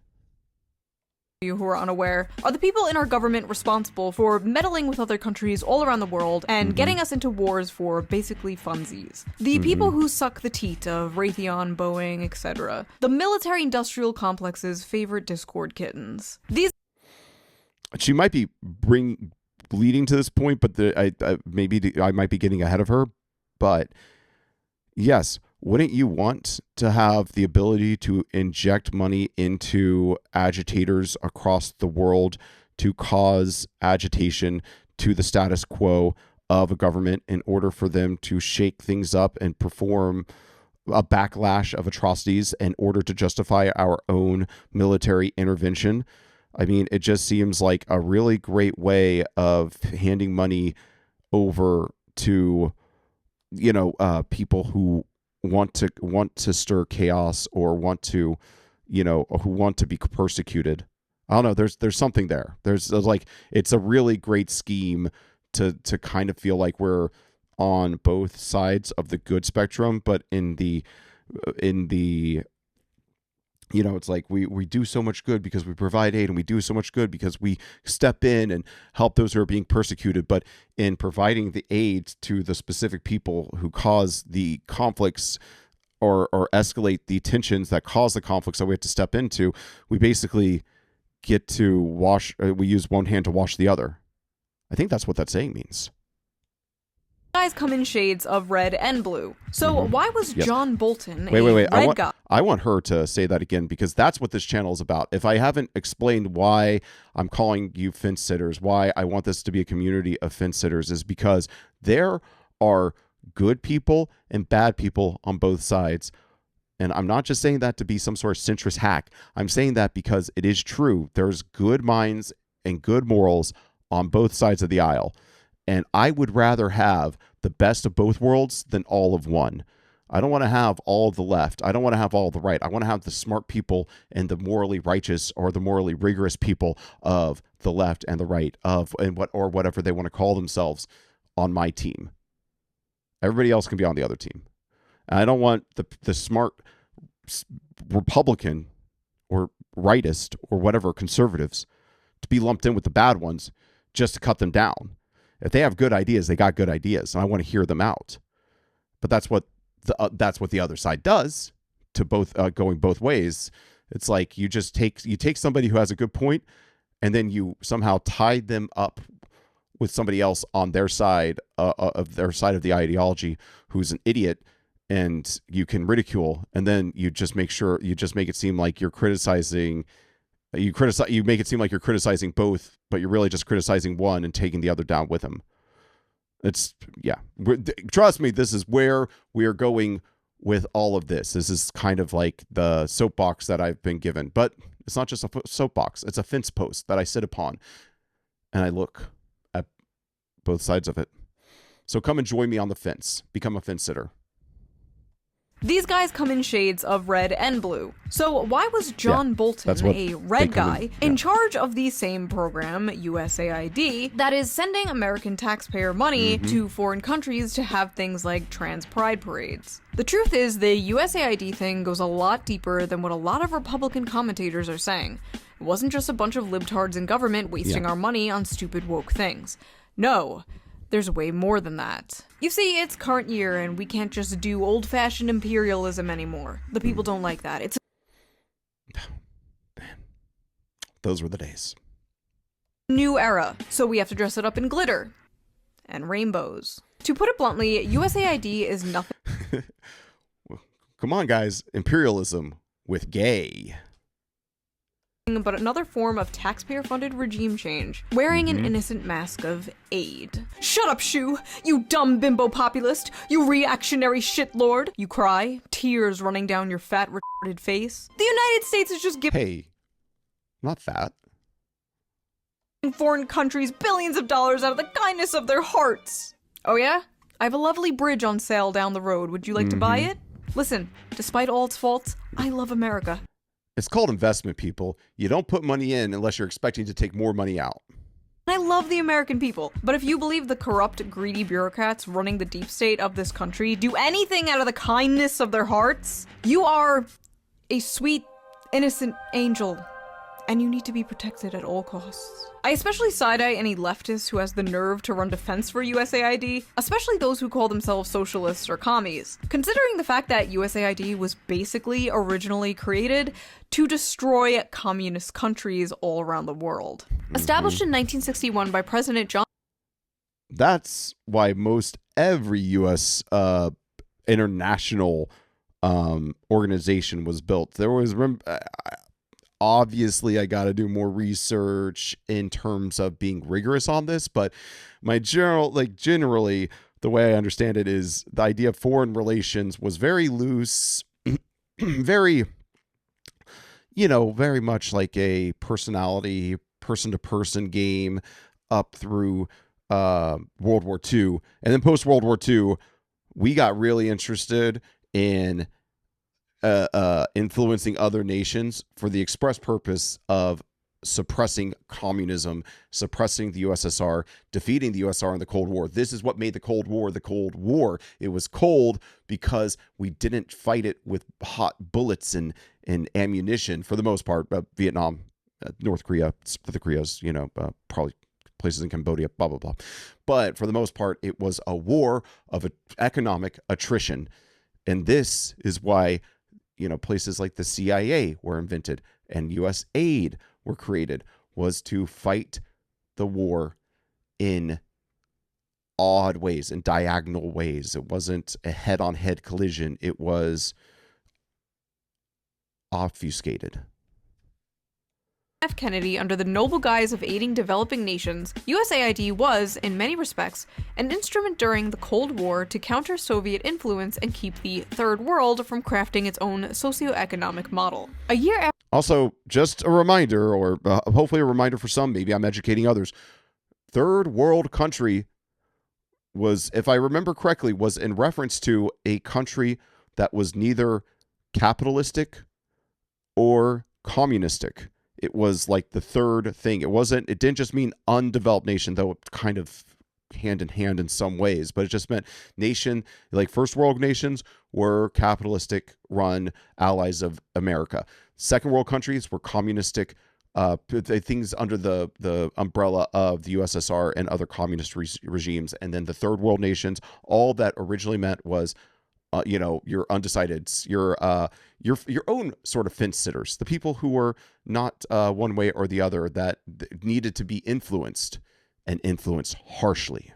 You who are unaware, are the people in our government responsible for meddling with other countries all around the world and getting us into wars for basically funsies. The people who suck the teat of Raytheon, Boeing, etc. The military-industrial complex's favorite Discord kittens. These... She might be leading to this point, but I might be getting ahead of her. But yes, wouldn't you want to have the ability to inject money into agitators across the world to cause agitation to the status quo of a government in order for them to shake things up and perform a backlash of atrocities in order to justify our own military intervention? I mean, it just seems like a really great way of handing money over to, people who want to stir chaos or want to, who want to be persecuted. I don't know. There's something there. There's like, it's a really great scheme to kind of feel like we're on both sides of the good spectrum, but in the it's like we do so much good because we provide aid, and we do so much good because we step in and help those who are being persecuted. But in providing the aid to the specific people who cause the conflicts or escalate the tensions that cause the conflicts that we have to step into, we basically get to we use one hand to wash the other. I think that's what that saying means. guys come in shades of red and blue. So why was John Bolton wait. red guy? I want her to say that again, because that's what this channel is about. If I haven't explained why I'm calling you fence sitters, why I want this to be a community of fence sitters, is because there are good people and bad people on both sides. And I'm not just saying that to be some sort of centrist hack. I'm saying that because it is true. There's good minds and good morals on both sides of the aisle. And I would rather have the best of both worlds than all of one. I don't want to have all of the left. I don't want to have all of the right. I want to have the smart people and the morally righteous or the morally rigorous people of the left and the right or whatever they want to call themselves on my team. Everybody else can be on the other team. And I don't want the smart Republican or rightist or whatever conservatives to be lumped in with the bad ones just to cut them down. If they have good ideas, they got good ideas, and I want to hear them out. But that's what the other side does to both going both ways. It's like you take somebody who has a good point, and then you somehow tie them up with somebody else on their side of the ideology who's an idiot, and you can ridicule, and then you just make it seem like you're criticizing. You make it seem like you're criticizing both, but you're really just criticizing one and taking the other down with him. Trust me, this is where we are going with all of this. This is kind of like the soapbox that I've been given, but it's not just a soapbox. It's a fence post that I sit upon, and I look at both sides of it. So come and join me on the fence. Become a fence sitter. These guys come in shades of red and blue. So why was John Bolton, a red guy, in charge of the same program, USAID, that is sending American taxpayer money to foreign countries to have things like trans pride parades? The truth is, the USAID thing goes a lot deeper than what a lot of Republican commentators are saying. It wasn't just a bunch of libtards in government wasting our money on stupid woke things. No. There's way more than that. You see, it's current year, and we can't just do old-fashioned imperialism anymore. The people don't like that. It's Those were the days. a new era, so we have to dress it up in glitter and rainbows. To put it bluntly, USAID is nothing. Come on, guys. Imperialism with gay. But another form of taxpayer-funded regime change, wearing an innocent mask of aid. Shut up, Shoe! You dumb bimbo populist! You reactionary shitlord! You cry, tears running down your fat, retarded face. The United States is just giving Hey, not fat. foreign countries billions of dollars out of the kindness of their hearts. Oh yeah? I have a lovely bridge on sale down the road. Would you like to buy it? Listen, despite all its faults, I love America. It's called investment, people. You don't put money in unless you're expecting to take more money out. I love the American people, but if you believe the corrupt, greedy bureaucrats running the deep state of this country do anything out of the kindness of their hearts, you are a sweet, innocent angel, and you need to be protected at all costs. I especially side-eye any leftist who has the nerve to run defense for USAID, especially those who call themselves socialists or commies, considering the fact that USAID was basically originally created to destroy communist countries all around the world. Established in 1961 by President John... That's why most every U.S. International organization was built. There was... Obviously, I got to do more research in terms of being rigorous on this, but my generally, the way I understand it is the idea of foreign relations was very loose, very, very much like a personality, person-to-person game up through World War II. And then post-World War II, we got really interested in influencing other nations for the express purpose of suppressing communism, suppressing the USSR, defeating the USSR in the Cold War. This is what made the Cold War the Cold War. It was cold because we didn't fight it with hot bullets and ammunition for the most part. Vietnam, North Korea, the Koreas, probably places in Cambodia, blah, blah, blah. But for the most part, it was a war of economic attrition. And this is why places like the CIA were invented and USAID were created, was to fight the war in odd ways, in diagonal ways. It wasn't a head-on-head collision. It was obfuscated. F. Kennedy, under the noble guise of aiding developing nations, USAID was, in many respects, an instrument during the Cold War to counter Soviet influence and keep the Third World from crafting its own socioeconomic model. A year after... Also, just a reminder, or hopefully a reminder for some, maybe I'm educating others, Third World country was, if I remember correctly, was in reference to a country that was neither capitalistic or communistic. It was like the third thing. It didn't just mean undeveloped nation, though it kind of hand in hand in some ways, but it just meant nation, like first world nations were capitalistic run allies of America. Second world countries were communistic things under the umbrella of the USSR and other communist regimes. And then the third world nations, all that originally meant was your undecideds, your own sort of fence sitters, the people who were not one way or the other, that needed to be influenced and influenced harshly.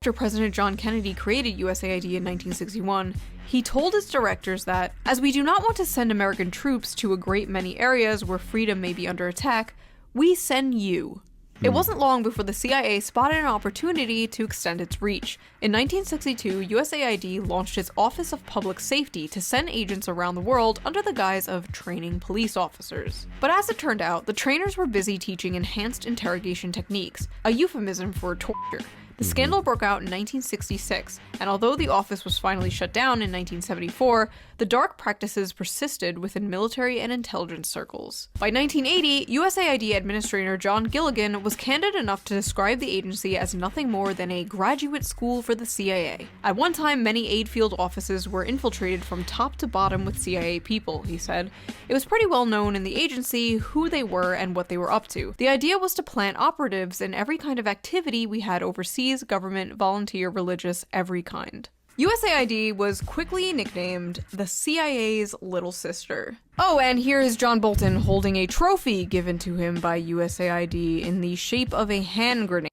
After President John Kennedy created USAID in 1961, he told its directors that, as we do not want to send American troops to a great many areas where freedom may be under attack, we send you. It wasn't long before the CIA spotted an opportunity to extend its reach. In 1962, USAID launched its Office of Public Safety to send agents around the world under the guise of training police officers. But as it turned out, the trainers were busy teaching enhanced interrogation techniques, a euphemism for torture. The scandal broke out in 1966, and although the office was finally shut down in 1974, the dark practices persisted within military and intelligence circles. By 1980, USAID Administrator John Gilligan was candid enough to describe the agency as nothing more than a graduate school for the CIA. At one time, many aid field offices were infiltrated from top to bottom with CIA people, he said. It was pretty well known in the agency who they were and what they were up to. The idea was to plant operatives in every kind of activity we had overseas, government, volunteer, religious, every kind. USAID was quickly nicknamed the CIA's little sister. Oh, and here is John Bolton holding a trophy given to him by USAID in the shape of a hand grenade.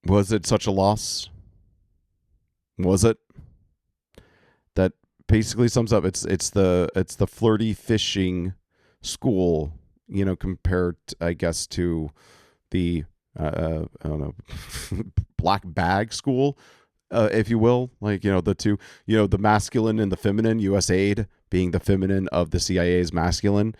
Was it such a loss? Was it? That basically sums up. It's the flirty fishing school, compared, I guess, to the I don't know, black bag school, if you will. Like, the two, the masculine and the feminine, USAID being the feminine of the CIA's masculine.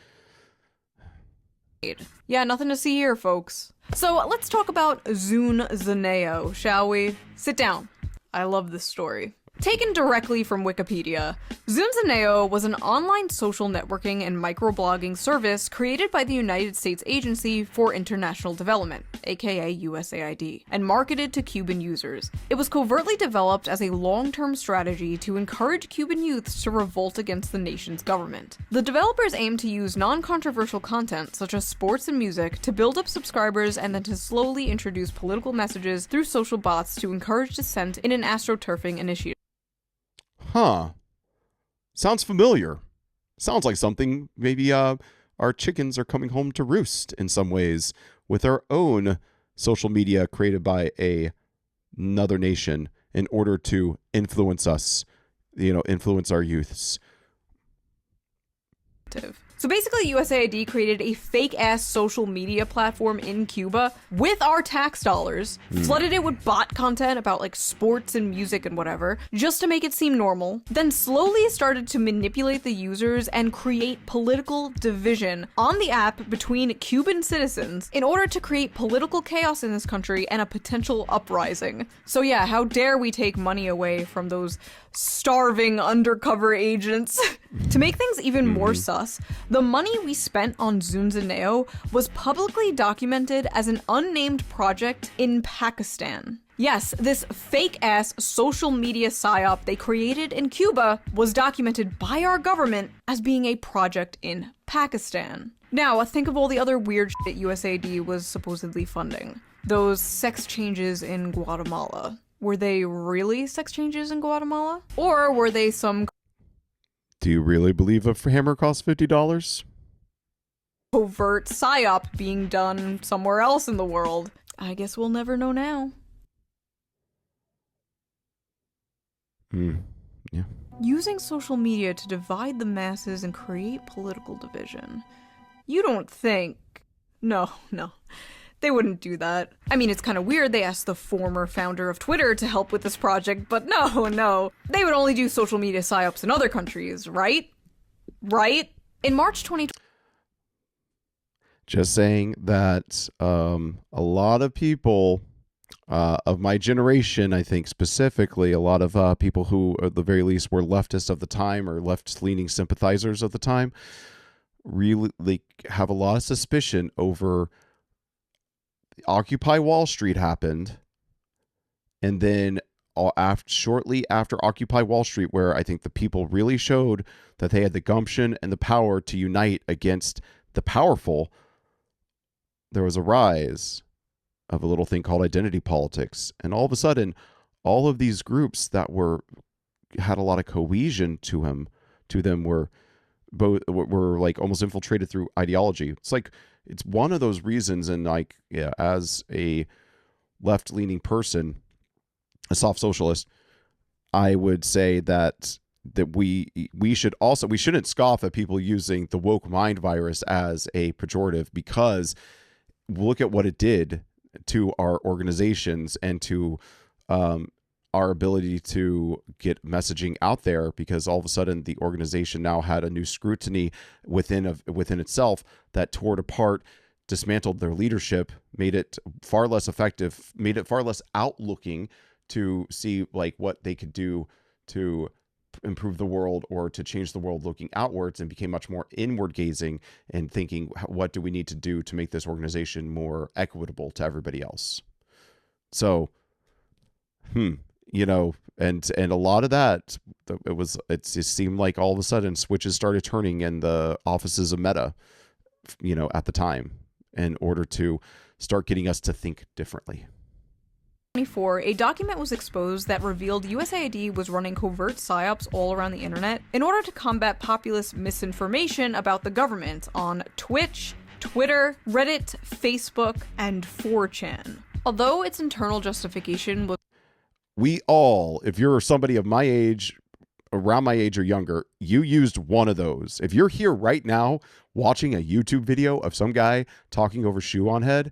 Yeah, nothing to see here, folks. So let's talk about Zune Zaneo, shall we? Sit down. I love this story. Taken directly from Wikipedia, Zune Zaneo was an online social networking and microblogging service created by the United States Agency for International Development, aka USAID, and marketed to Cuban users. It was covertly developed as a long-term strategy to encourage Cuban youths to revolt against the nation's government. The developers aimed to use non-controversial content, such as sports and music, to build up subscribers and then to slowly introduce political messages through social bots to encourage dissent in an astroturfing initiative. Huh. Sounds familiar. Sounds like something maybe our chickens are coming home to roost in some ways with our own social media created by another nation in order to influence us, influence our youths. So basically, USAID created a fake-ass social media platform in Cuba with our tax dollars, flooded it with bot content about like sports and music and whatever, just to make it seem normal, then slowly started to manipulate the users and create political division on the app between Cuban citizens in order to create political chaos in this country and a potential uprising. So yeah, how dare we take money away from those starving undercover agents? To make things even more sus, the money we spent on Zune Zaneo was publicly documented as an unnamed project in Pakistan. Yes, this fake-ass social media psyop they created in Cuba was documented by our government as being a project in Pakistan. Now, think of all the other weird shit USAID was supposedly funding. Those sex changes in Guatemala. Were they really sex changes in Guatemala? Or were they some... Do you really believe a hammer costs $50? Covert psyop being done somewhere else in the world? I guess we'll never know now. Yeah. Using social media to divide the masses and create political division. You don't think... No. They wouldn't do that. I mean, it's kind of weird they asked the former founder of Twitter to help with this project, but no. They would only do social media psyops in other countries, right? Right? In March 2020... Just saying that a lot of people of my generation, I think specifically, a lot of people who at the very least were leftists of the time or left-leaning sympathizers of the time really have a lot of suspicion over Occupy Wall Street happened, and then shortly after Occupy Wall Street, where I think the people really showed that they had the gumption and the power to unite against the powerful, there was a rise of a little thing called identity politics. And all of a sudden, all of these groups that had a lot of cohesion to them were like almost infiltrated through ideology. It's one of those reasons, and as a left-leaning person, a soft socialist, I would say that that we shouldn't scoff at people using the woke mind virus as a pejorative, because look at what it did to our organizations and to our ability to get messaging out there, because all of a sudden the organization now had a new scrutiny within itself that tore it apart, dismantled their leadership, made it far less effective, made it far less outlooking to see like what they could do to improve the world or to change the world looking outwards, and became much more inward gazing and thinking, what do we need to do to make this organization more equitable to everybody else? So, you know, and a lot of that, it just seemed like all of a sudden switches started turning in the offices of Meta, you know, at the time, in order to start getting us to think differently. 2024, a document was exposed that revealed USAID was running covert psyops all around the internet in order to combat populist misinformation about the government on Twitch, Twitter, Reddit, Facebook, and 4chan. Although its internal justification was we all, if you're somebody of my age, around my age or younger, you used one of those. If you're here right now watching a YouTube video of some guy talking over ShoeOnHead,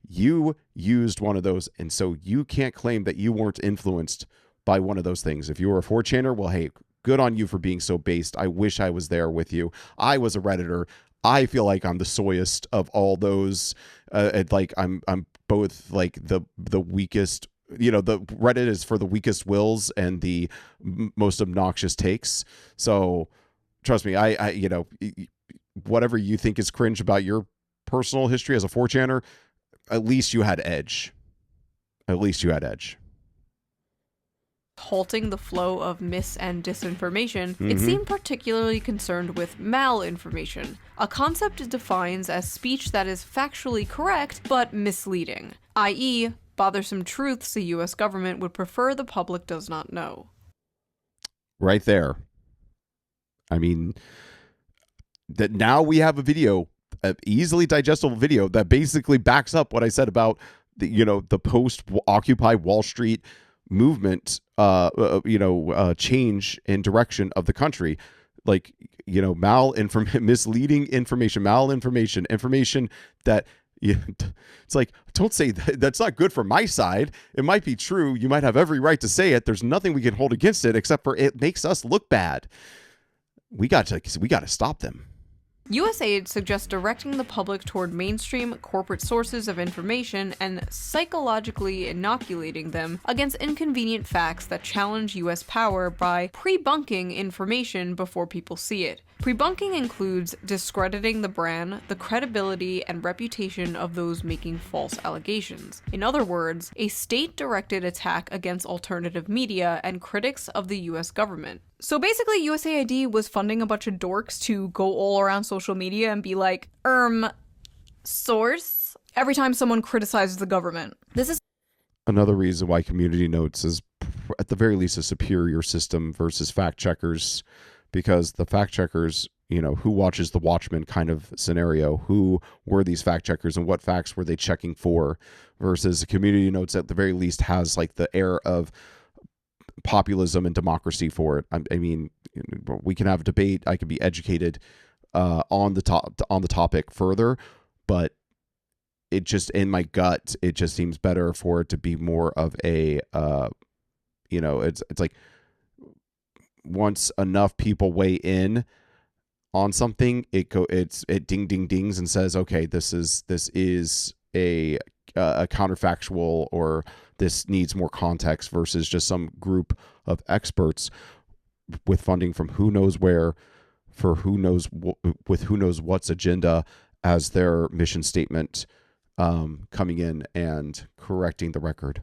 you used one of those. And so you can't claim that you weren't influenced by one of those things. If you were a 4chaner, well, hey, good on you for being so based. I wish I was there with you. I was a Redditor. I feel like I'm the soyest of all those. Like I'm both like the weakest. You know, the Reddit is for the weakest wills and the most obnoxious takes. So trust me, I you know, whatever you think is cringe about your personal history as a 4chaner, at least you had edge. At least you had edge. halting the flow of mis- and disinformation, it seemed particularly concerned with malinformation, a concept it defines as speech that is factually correct but misleading, i.e., bothersome truths the US government would prefer the public does not know. Right there. I mean, that now we have a video, an easily digestible video that basically backs up what I said about the, you know, the post-Occupy Wall Street movement, change in direction of the country. Like, you know, misleading information, malinformation, information that it's like, don't say that. That's not good for my side. It might be true. You might have every right to say it. There's nothing we can hold against it except for it makes us look bad. We got to stop them. USAID suggests directing the public toward mainstream corporate sources of information and psychologically inoculating them against inconvenient facts that challenge US power by pre-bunking information before people see it. Pre-bunking includes discrediting the brand, the credibility, and reputation of those making false allegations. In other words, a state-directed attack against alternative media and critics of the US government. So basically, USAID was funding a bunch of dorks to go all around social media and be like, source? Every time someone criticizes the government. This is another reason why community notes is, at the very least, a superior system versus fact checkers, because the fact checkers, you know, who watches the Watchmen kind of scenario, who were these fact checkers and what facts were they checking for, versus community notes at the very least has like the air of populism and democracy for it. I mean, we can have a debate. I can be educated on the topic further, but it just, in my gut, it just seems better for it to be more of a, it's like once enough people weigh in on something, it ding ding dings and says, okay, this is a counterfactual, or this needs more context, versus just some group of experts with funding from who knows where for who knows with who knows what's agenda as their mission statement, coming in and correcting the record.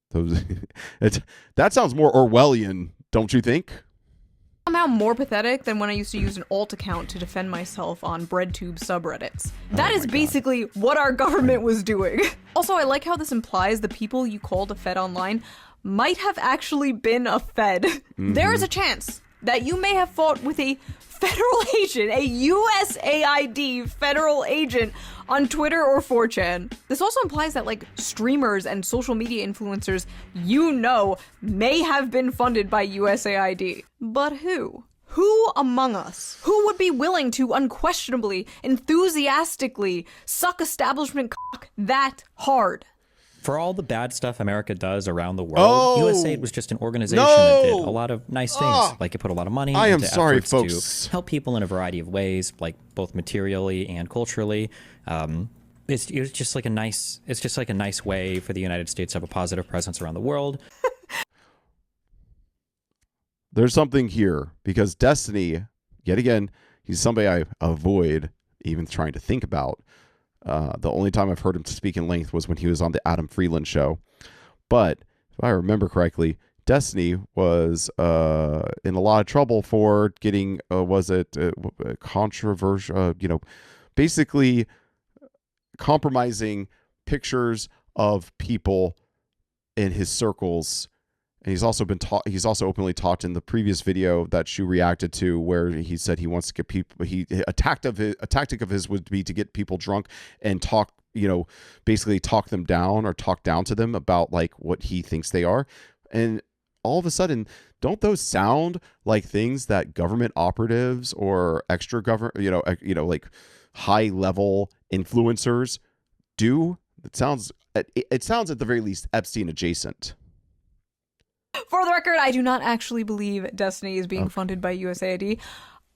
That sounds more Orwellian, don't you think? somehow more pathetic than when I used to use an alt account to defend myself on BreadTube subreddits. That is basically what our government was doing. Also, I like how this implies the people you called a Fed online might have actually been a Fed. There is a chance. that you may have fought with a federal agent, a USAID federal agent on Twitter or 4chan. This also implies that, like, streamers and social media influencers may have been funded by USAID. But who? Who among us? Who would be willing to unquestionably, enthusiastically suck establishment cock that hard? For all the bad stuff America does around the world, USAID was just an organization that did a lot of nice things. Like, it put a lot of money into efforts to help people in a variety of ways, like both materially and culturally. It's just like a nice way for the United States to have a positive presence around the world. There's something here, because Destiny, yet again, he's somebody I avoid even trying to think about. The only time I've heard him speak in length was when he was on the Adam Freeland show. But if I remember correctly, Destiny was in a lot of trouble for getting, controversial, basically compromising pictures of people in his circles. And he's also openly talked in the previous video that Shoe reacted to, where he said he wants to get people, a tactic of his would be to get people drunk and talk, basically talk them down or talk down to them about like what he thinks they are. And all of a sudden, don't those sound like things that government operatives or extra government, like high level influencers do? It sounds at the very least Epstein adjacent. For the record, I do not actually believe Destiny is being funded by USAID.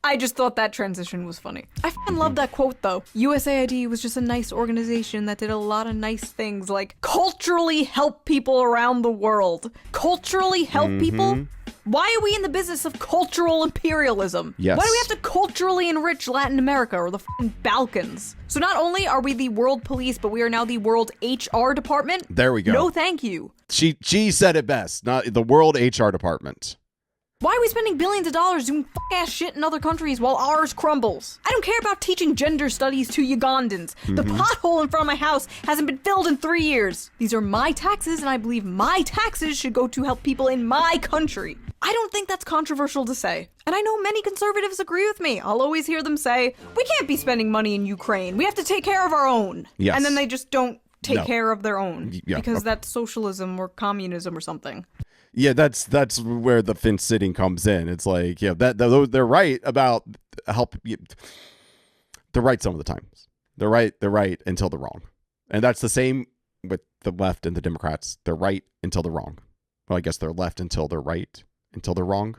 I just thought that transition was funny. I fucking love that quote, though. USAID was just a nice organization that did a lot of nice things, like culturally help people around the world. Culturally help people? Why are we in the business of cultural imperialism? Yes. Why do we have to culturally enrich Latin America or the fucking Balkans? So not only are we the world police, but we are now the world HR department? There we go. No, thank you. She said it best. Not the world HR department. Why are we spending billions of dollars doing fuck-ass shit in other countries while ours crumbles? I don't care about teaching gender studies to Ugandans. The pothole in front of my house hasn't been filled in 3 years. These are my taxes, and I believe my taxes should go to help people in my country. I don't think that's controversial to say. And I know many conservatives agree with me. I'll always hear them say, we can't be spending money in Ukraine. We have to take care of our own. Yes. And then they just don't take care of their own. Because that's socialism or communism or something. Yeah, that's where the fence sitting comes in. It's like, they're right about they're right some of the times. They're right until they're wrong. And that's the same with the left and the Democrats. They're right until they're wrong. Well, I guess they're left until they're right until they're wrong.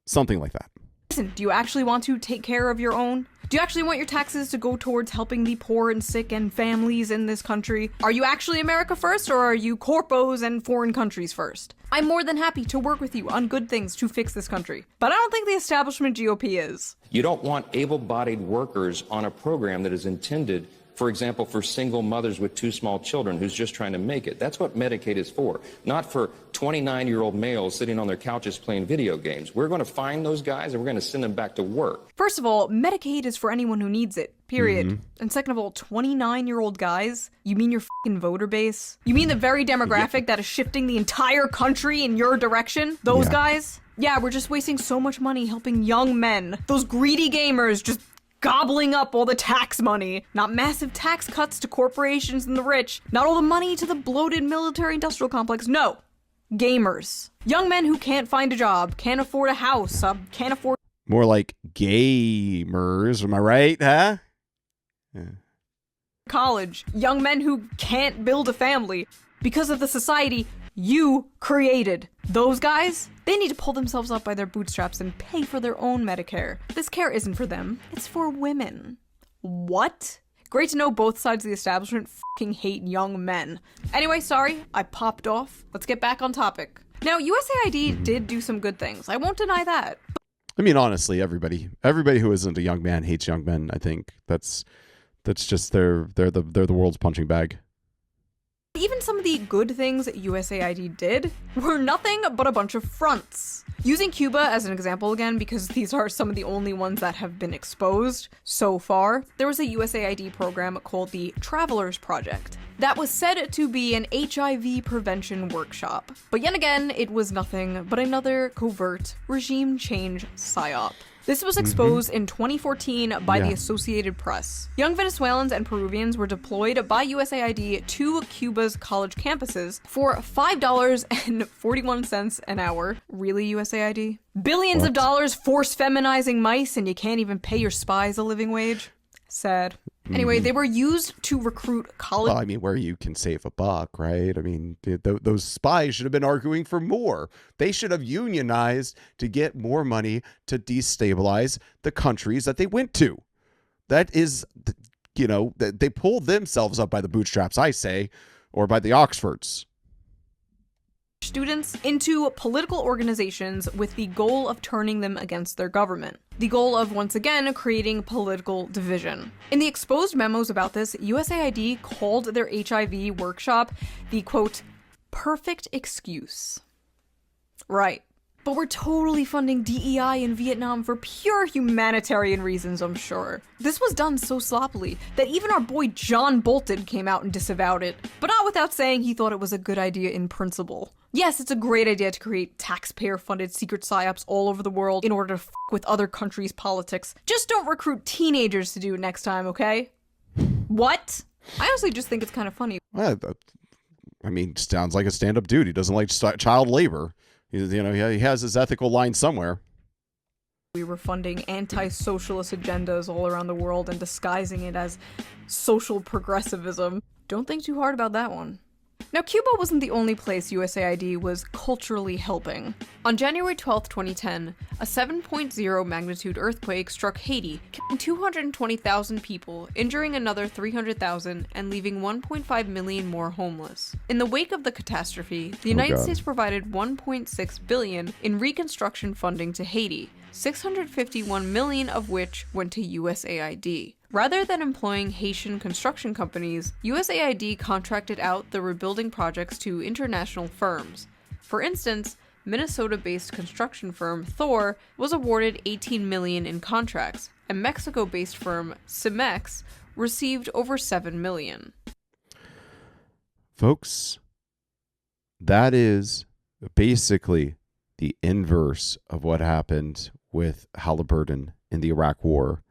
Something like that. Listen, do you actually want to take care of your own? Do you actually want your taxes to go towards helping the poor and sick and families in this country? Are you actually America first, or are you corpos and foreign countries first? I'm more than happy to work with you on good things to fix this country. But I don't think the establishment GOP is. You don't want able-bodied workers on a program that is intended, for example, for single mothers with 2 small children who's just trying to make it. That's what Medicaid is for, not for 29-year-old males sitting on their couches playing video games. We're going to find those guys and we're going to send them back to work. First of all, Medicaid is for anyone who needs it, period. And second of all, 29-year-old guys? You mean your fucking voter base? You mean the very demographic that is shifting the entire country in your direction? Those guys? Yeah, we're just wasting so much money helping young men. Those greedy gamers just gobbling up all the tax money. Not massive tax cuts to corporations and the rich. Not all the money to the bloated military-industrial complex. No. Gamers. Young men who can't find a job, can't afford a house, can't afford... More like gamers, am I right, huh? Yeah. College. Young men who can't build a family because of the society you created. Those guys, they need to pull themselves up by their bootstraps and pay for their own Medicare. This care isn't for them. It's for women. What? Great to know both sides of the establishment fucking hate young men. Anyway, sorry, I popped off. Let's get back on topic. Now, USAID did do some good things. I won't deny that. I mean, honestly, everybody who isn't a young man hates young men. I think that's just they're the world's punching bag. Even some of the good things USAID did were nothing but a bunch of fronts. Using Cuba as an example again, because these are some of the only ones that have been exposed so far, there was a USAID program called the Travelers Project. that was said to be an HIV prevention workshop. But yet again, it was nothing but another covert regime change psyop. This was exposed in 2014 by the Associated Press. Young Venezuelans and Peruvians were deployed by USAID to Cuba's college campuses for $5.41 an hour. Really, USAID? Billions of dollars force feminizing mice, and you can't even pay your spies a living wage? Sad. Anyway, they were used to recruit college... Well, I mean, where you can save a buck, right? I mean, those spies should have been arguing for more. They should have unionized to get more money to destabilize the countries that they went to. That is, you know, they pulled themselves up by the bootstraps, I say, or by the Oxfords. Students into political organizations with the goal of turning them against their government. The goal of, once again, creating political division. In the exposed memos about this, USAID called their HIV workshop the, quote, perfect excuse. Right. But we're totally funding DEI in Vietnam for pure humanitarian reasons, I'm sure. This was done so sloppily that even our boy John Bolton came out and disavowed it, but not without saying he thought it was a good idea in principle. Yes, it's a great idea to create taxpayer-funded secret psyops all over the world in order to f*** with other countries' politics. Just don't recruit teenagers to do it next time, okay? What? I honestly just think it's kind of funny. I mean, sounds like a stand-up dude. He doesn't like child labor. You know, he has his ethical line somewhere. We were funding anti-socialist agendas all around the world and disguising it as social progressivism. Don't think too hard about that one. Now, Cuba wasn't the only place USAID was culturally helping. On January 12, 2010, a 7.0 magnitude earthquake struck Haiti, killing 220,000 people, injuring another 300,000, and leaving 1.5 million more homeless. In the wake of the catastrophe, the United States provided $1.6 billion in reconstruction funding to Haiti, $651 million of which went to USAID. Rather than employing Haitian construction companies, USAID contracted out the rebuilding projects to international firms. For instance, Minnesota-based construction firm Thor was awarded $18 million in contracts, and Mexico-based firm Cemex received over $7 million. Folks, that is basically the inverse of what happened with Halliburton in the Iraq War.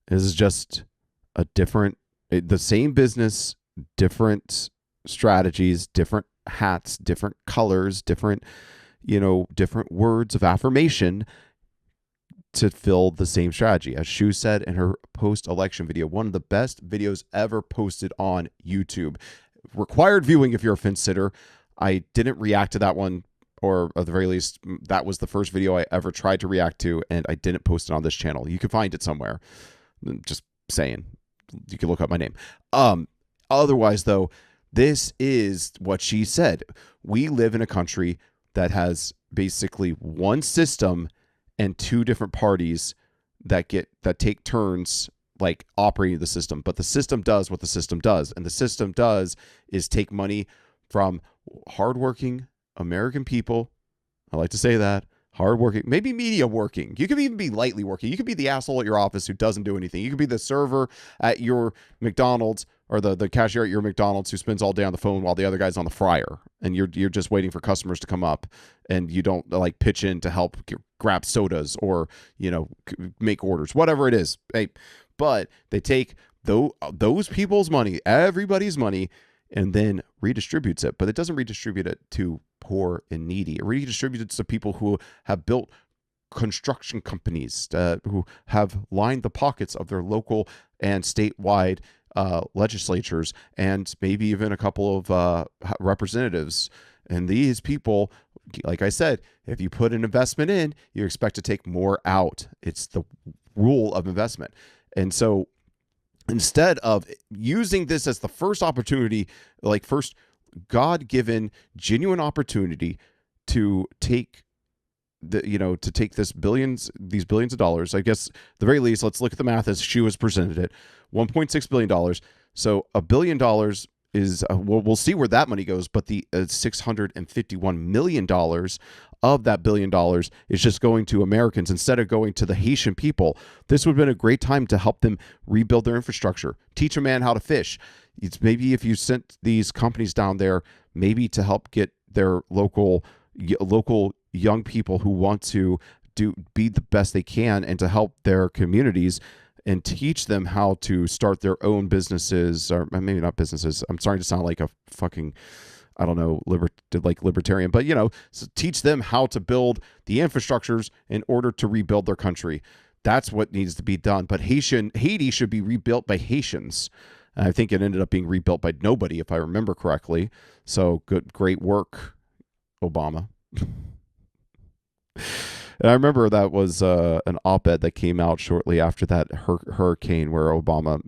This is just a the same business, different strategies, different hats, different colors, different words of affirmation to fill the same strategy. As Shue said in her post-election video, one of the best videos ever posted on YouTube. Required viewing if you're a fence sitter. I didn't react to that one, or at the very least, that was the first video I ever tried to react to, and I didn't post it on this channel. You can find it somewhere. Just saying. You can look up my name. Otherwise, though, this is what she said. We live in a country that has basically one system and two different parties that take turns like operating the system. But the system does what the system does. And the system does is take money from hardworking American people. I like to say that. Hardworking, maybe medium working. You could even be lightly working. You could be the asshole at your office who doesn't do anything. You could be the server at your McDonald's, or the cashier at your McDonald's who spends all day on the phone while the other guy's on the fryer, and you're just waiting for customers to come up, and you don't like pitch in to help grab sodas or make orders, whatever it is. Hey, but they take those people's money, everybody's money, and then redistributes it. But it doesn't redistribute it to poor and needy. It redistributes it to people who have built construction companies, who have lined the pockets of their local and statewide legislatures, and maybe even a couple of representatives. And these people, like I said, if you put an investment in, you expect to take more out. It's the rule of investment. And so instead of using this as the first opportunity, like first God-given genuine opportunity to take these billions of dollars, I guess at the very least, let's look at the math as she was presented it, $1.6 billion. So $1 billion is, we'll see where that money goes, but the $651 million of that $1 billion is just going to Americans instead of going to the Haitian people. This would have been a great time to help them rebuild their infrastructure, teach a man how to fish, It's maybe if you sent these companies down there, maybe to help get their local young people who want to be the best they can and to help their communities and teach them how to start their own businesses, or maybe not businesses. I'm starting to sound like a fucking, I don't know, libertarian, but so teach them how to build the infrastructures in order to rebuild their country. That's what needs to be done. But Haiti should be rebuilt by Haitians. And I think it ended up being rebuilt by nobody, if I remember correctly. So great work, Obama. And I remember that was an op-ed that came out shortly after that hurricane, where Obama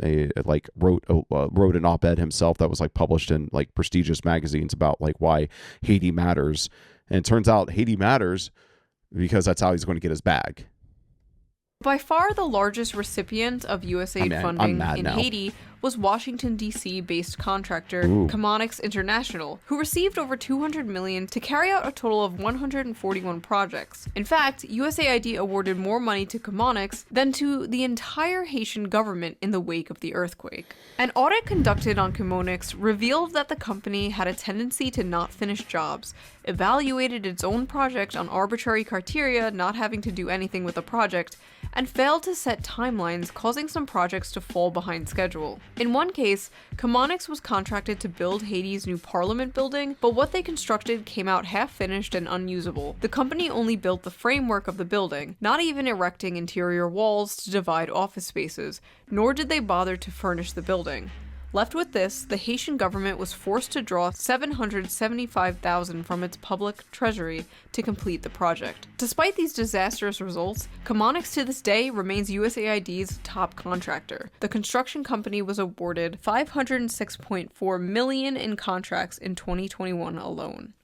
wrote an op-ed himself that was like published in like prestigious magazines about like why Haiti matters. And it turns out Haiti matters because that's how he's going to get his bag. By far the largest recipient of USAID funding in Haiti was Washington, D.C. based contractor Chemonics International, who received over $200 million to carry out a total of 141 projects. In fact, USAID awarded more money to Chemonics than to the entire Haitian government in the wake of the earthquake. An audit conducted on Chemonics revealed that the company had a tendency to not finish jobs, evaluated its own project on arbitrary criteria, not having to do anything with the project, and failed to set timelines, causing some projects to fall behind schedule. In one case, Chemonics was contracted to build Haiti's new parliament building, but what they constructed came out half-finished and unusable. The company only built the framework of the building, not even erecting interior walls to divide office spaces, nor did they bother to furnish the building. Left with this, the Haitian government was forced to draw $775,000 from its public treasury to complete the project. Despite these disastrous results, Chemonics to this day remains USAID's top contractor. The construction company was awarded $506.4 million in contracts in 2021 alone.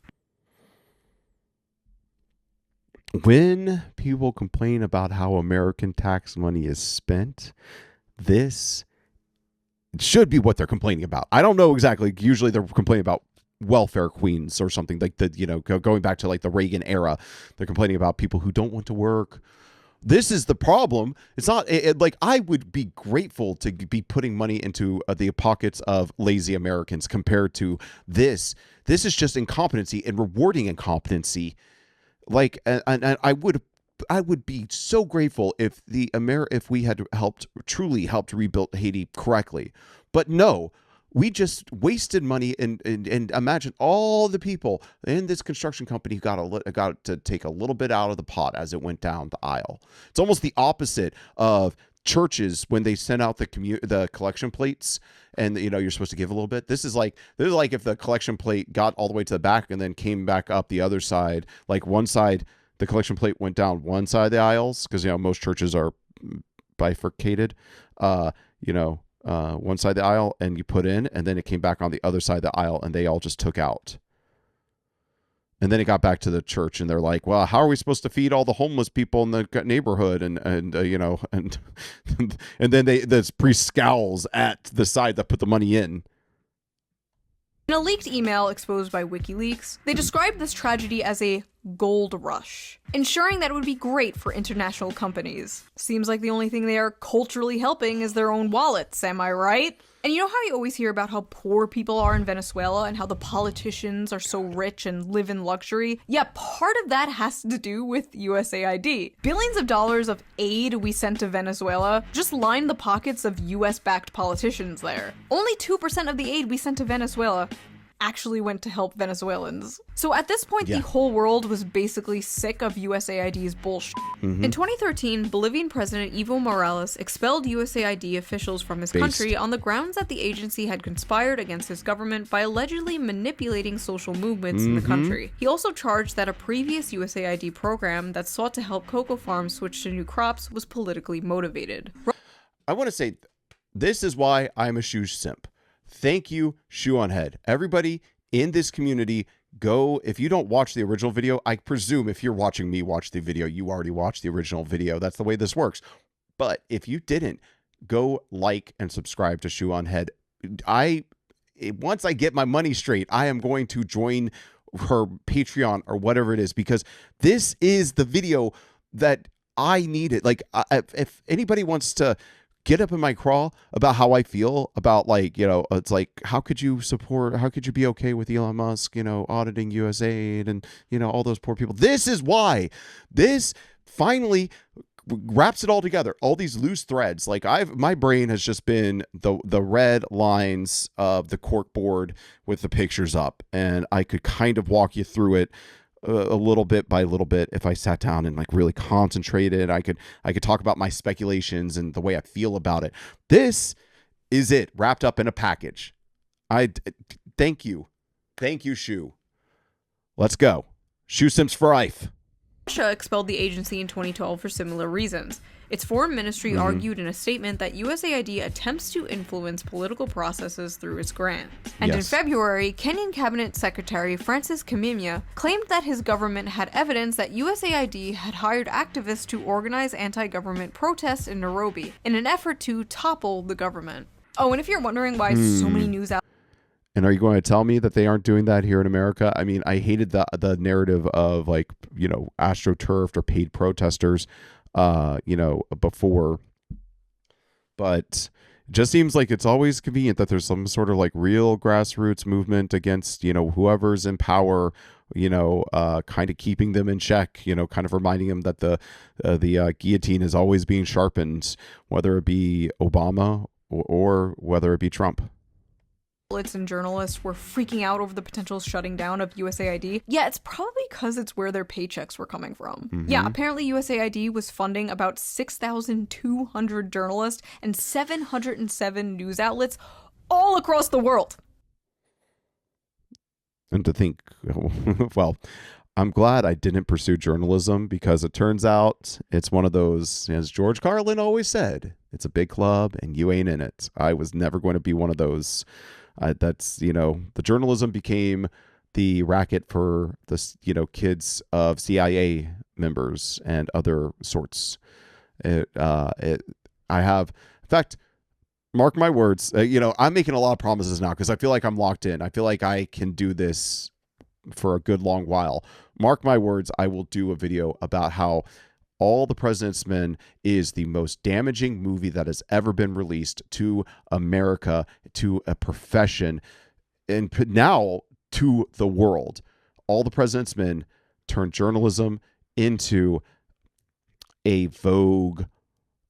When people complain about how American tax money is spent, this should be what they're complaining about. I don't know exactly. Usually they're complaining about welfare queens or something like that, going back to like the Reagan era. They're complaining about people who don't want to work. This is the problem. It's not like I would be grateful to be putting money into the pockets of lazy Americans compared to this. This is just incompetency and rewarding incompetency. Like, and I would be so grateful if if we had truly helped rebuild Haiti correctly. But no, we just wasted money and imagine all the people in this construction company who got to take a little bit out of the pot as it went down the aisle. It's almost the opposite of churches when they send out the collection plates and you're supposed to give a little bit. This is like if the collection plate got all the way to the back and then came back up the other side, like one side. The collection plate went down one side of the aisles because most churches are bifurcated. One side of the aisle, and you put in, and then it came back on the other side of the aisle, and they all just took out. And then it got back to the church, and they're like, "Well, how are we supposed to feed all the homeless people in the neighborhood?" And and then the priest scowls at the side that put the money in. In a leaked email exposed by WikiLeaks, they described this tragedy as a gold rush, ensuring that it would be great for international companies. Seems like the only thing they are culturally helping is their own wallets, am I right? And you know how you always hear about how poor people are in Venezuela and how the politicians are so rich and live in luxury? Yeah, part of that has to do with USAID. Billions of dollars of aid we sent to Venezuela just lined the pockets of US-backed politicians there. Only 2% of the aid we sent to Venezuela actually went to help Venezuelans. So at this point, the whole world was basically sick of USAID's bullshit. Mm-hmm. In 2013, Bolivian President Evo Morales expelled USAID officials from his country on the grounds that the agency had conspired against his government by allegedly manipulating social movements in the country. He also charged that a previous USAID program that sought to help cocoa farms switch to new crops was politically motivated. I want to say, this is why I'm a Shoe simp. Thank you, ShoeOnHead. Everybody in this community, go. If you don't watch the original video, I presume if you're watching me watch the video, you already watched the original video. That's the way this works. But if you didn't, go like and subscribe to ShoeOnHead. Once I get my money straight, I am going to join her Patreon or whatever it is, because this is the video that I needed. Like, if anybody wants to get up in my craw about how I feel about, like, it's like, how could you be okay with Elon Musk, auditing USAID and, all those poor people. This is why this finally wraps it all together. All these loose threads. Like, my brain has just been the red lines of the cork board with the pictures up, and I could kind of walk you through it a little bit by little bit if I sat down and, like, really concentrated. I could talk about my speculations and the way I feel about it. This is it wrapped up in a package. Thank you, Shoe. Let's go. Shoe Sims for life. Russia expelled the agency in 2012 for similar reasons. Its foreign ministry argued in a statement that USAID attempts to influence political processes through its grants. And in February, Kenyan Cabinet Secretary Francis Kimimya claimed that his government had evidence that USAID had hired activists to organize anti-government protests in Nairobi in an effort to topple the government. Oh, and if you're wondering why so many news outlets... And are you going to tell me that they aren't doing that here in America? I mean, I hated the narrative of, like, astroturfed or paid protesters, before. But it just seems like it's always convenient that there's some sort of, like, real grassroots movement against, whoever's in power, kind of keeping them in check, kind of reminding them that the guillotine is always being sharpened, whether it be Obama or whether it be Trump. And journalists were freaking out over the potential shutting down of USAID. Yeah, it's probably because it's where their paychecks were coming from. Yeah, apparently USAID was funding about 6,200 journalists and 707 news outlets all across the world. And to think, well, I'm glad I didn't pursue journalism, because it turns out it's one of those, as George Carlin always said, it's a big club and you ain't in it. I was never going to be one of those. The journalism became the racket for the, kids of CIA members and other sorts. I have, in fact, mark my words, I'm making a lot of promises now because I feel like I'm locked in. I feel like I can do this for a good long while. Mark my words, I will do a video about how All the President's Men is the most damaging movie that has ever been released to America, to a profession, and now to the world. All the President's Men turned journalism into a vogue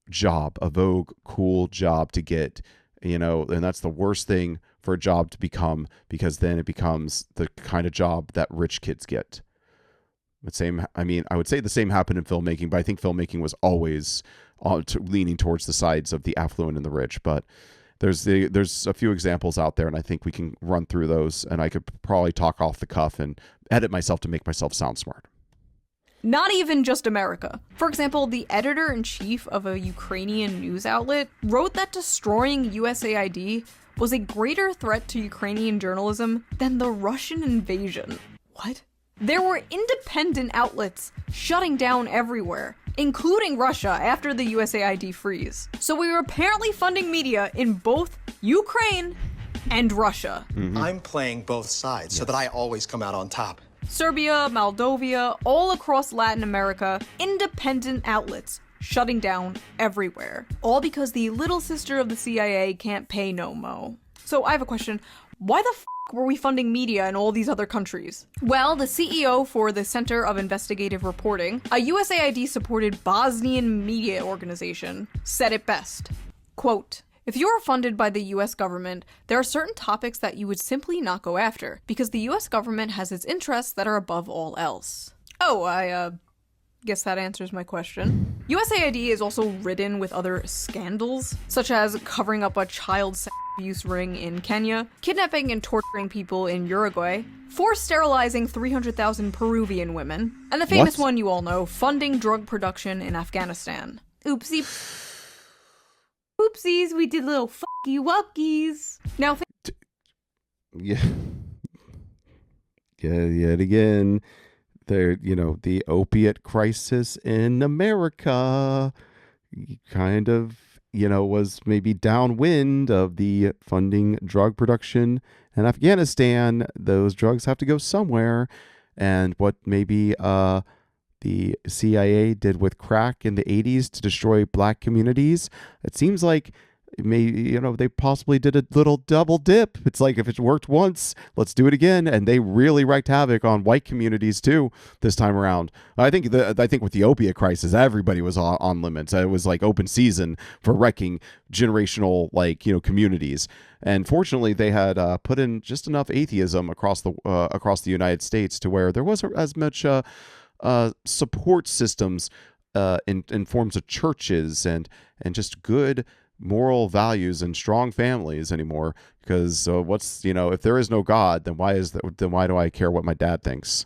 job, a vogue cool job to get, and that's the worst thing for a job to become, because then it becomes the kind of job that rich kids get. I would say the same happened in filmmaking, but I think filmmaking was always leaning towards the sides of the affluent and the rich. But there's a few examples out there, and I think we can run through those, and I could probably talk off the cuff and edit myself to make myself sound smart. Not even just America. For example, the editor-in-chief of a Ukrainian news outlet wrote that destroying USAID was a greater threat to Ukrainian journalism than the Russian invasion. What? There were independent outlets shutting down everywhere, including Russia after the USAID freeze. So we were apparently funding media in both Ukraine and Russia. I'm playing both sides so that I always come out on top. Serbia, Moldova, all across Latin America, independent outlets shutting down everywhere. All because the little sister of the CIA can't pay no mo. So I have a question. Why the were we funding media in all these other countries? Well, the CEO for the Center of Investigative Reporting, a USAID-supported Bosnian media organization, said it best. Quote, "If you are funded by the US government, there are certain topics that you would simply not go after, because the US government has its interests that are above all else." Oh, I guess that answers my question. USAID is also ridden with other scandals, such as covering up a child sex abuse ring in Kenya, kidnapping and torturing people in Uruguay, forced sterilizing 300,000 Peruvian women, and the famous one you all know, funding drug production in Afghanistan. Oopsie. Oopsies, we did little fucky wuckies. Now, yet again, there, the opiate crisis in America kind of, was maybe downwind of the funding drug production in Afghanistan. Those drugs have to go somewhere. And what maybe the CIA did with crack in the 80s to destroy black communities. It seems like they possibly did a little double dip. It's like, if it worked once, let's do it again. And they really wreaked havoc on white communities too this time around. I think with the opiate crisis, everybody was on limits. It was like open season for wrecking generational communities. And fortunately, they had put in just enough atheism across the United States to where there wasn't as much support systems in forms of churches and just good moral values and strong families anymore. Because if there is no God, then why do I care what my dad thinks?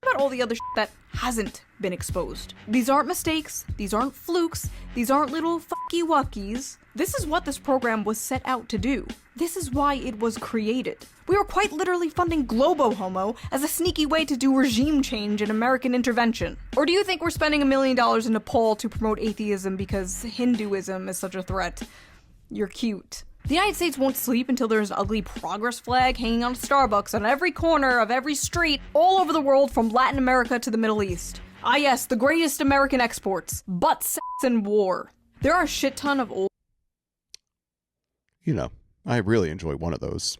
What about all the other shit that hasn't been exposed? These aren't mistakes. These aren't flukes. These aren't little fucky wuckies. This is what this program was set out to do. This is why it was created. We were quite literally funding Globo Homo as a sneaky way to do regime change and American intervention. Or do you think we're spending $1 million in Nepal to promote atheism because Hinduism is such a threat? You're cute. The United States won't sleep until there's an ugly progress flag hanging on Starbucks on every corner of every street all over the world, from Latin America to the Middle East. Ah yes, the greatest American exports: butt, sex, and war. There are a shit ton of old... I really enjoy one of those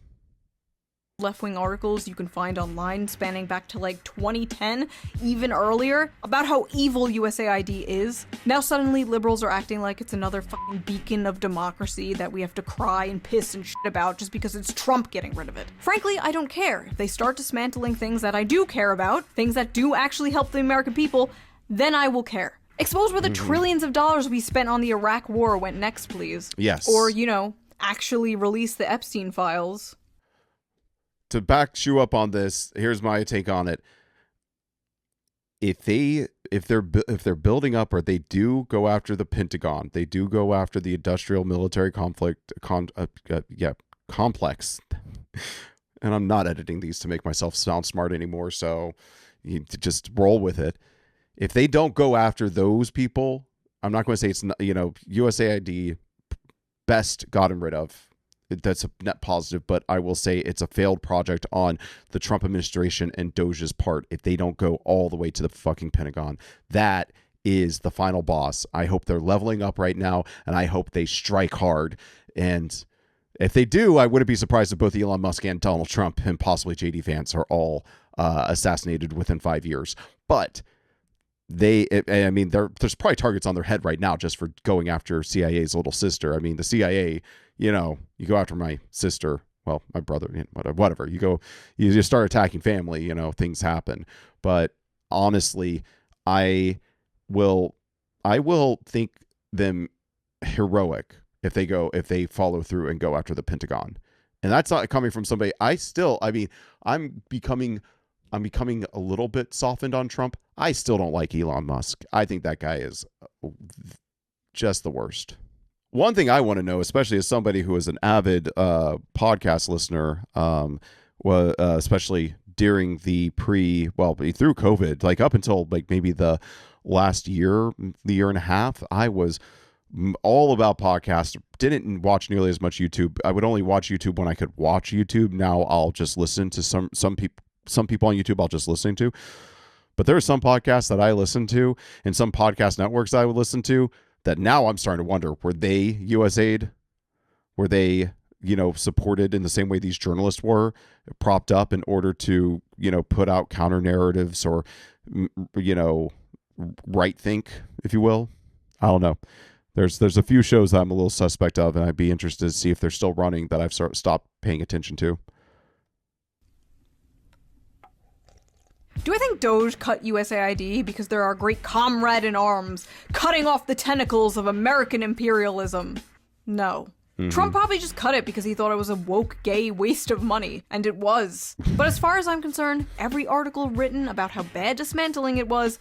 left-wing articles you can find online spanning back to 2010, even earlier, about how evil USAID is. Now suddenly liberals are acting like it's another fucking beacon of democracy that we have to cry and piss and shit about just because it's Trump getting rid of it. Frankly, I don't care. If they start dismantling things that I do care about, things that do actually help the American people, then I will care. Expose where the trillions of dollars we spent on the Iraq war went next, please. Yes. Or, actually release the Epstein files. To back Shoe up on this, here's my take on it. If they're building up, or they do go after the Pentagon, they do go after the industrial military complex. And I'm not editing these to make myself sound smart anymore, so you just roll with it. If they don't go after those people, I'm not going to say it's not, USAID best gotten rid of. That's a net positive, but I will say it's a failed project on the Trump administration and Doge's part if they don't go all the way to the fucking Pentagon. That is the final boss. I hope they're leveling up right now, and I hope they strike hard. And if they do, I wouldn't be surprised if both Elon Musk and Donald Trump and possibly JD Vance are all assassinated within 5 years. But there's probably targets on their head right now just for going after CIA's little sister. I mean, the CIA, you go after my sister, well, my brother, whatever. You just start attacking family, things happen. But honestly, I will think them heroic if they follow through and go after the Pentagon. And that's not coming from somebody. I'm becoming a little bit softened on Trump. I still don't like Elon Musk. I think that guy is just the worst. One thing I want to know, especially as somebody who is an avid podcast listener, especially during through COVID, like up until maybe the last year and a half, I was all about podcasts. Didn't watch nearly as much YouTube. I would only watch YouTube when I could watch YouTube. Now I'll just listen to some people on YouTube I'll just listen to. But there are some podcasts that I listen to and some podcast networks I would listen to that now I'm starting to wonder, were they USAID? Were they, supported in the same way these journalists were, propped up in order to, put out counter narratives or, right think, if you will? I don't know. There's a few shows that I'm a little suspect of, and I'd be interested to see if they're still running that I've stopped paying attention to. Do I think Doge cut USAID because they're our great comrade in arms, cutting off the tentacles of American imperialism? No. Trump probably just cut it because he thought it was a woke, gay waste of money, and it was. But as far as I'm concerned, every article written about how bad dismantling it was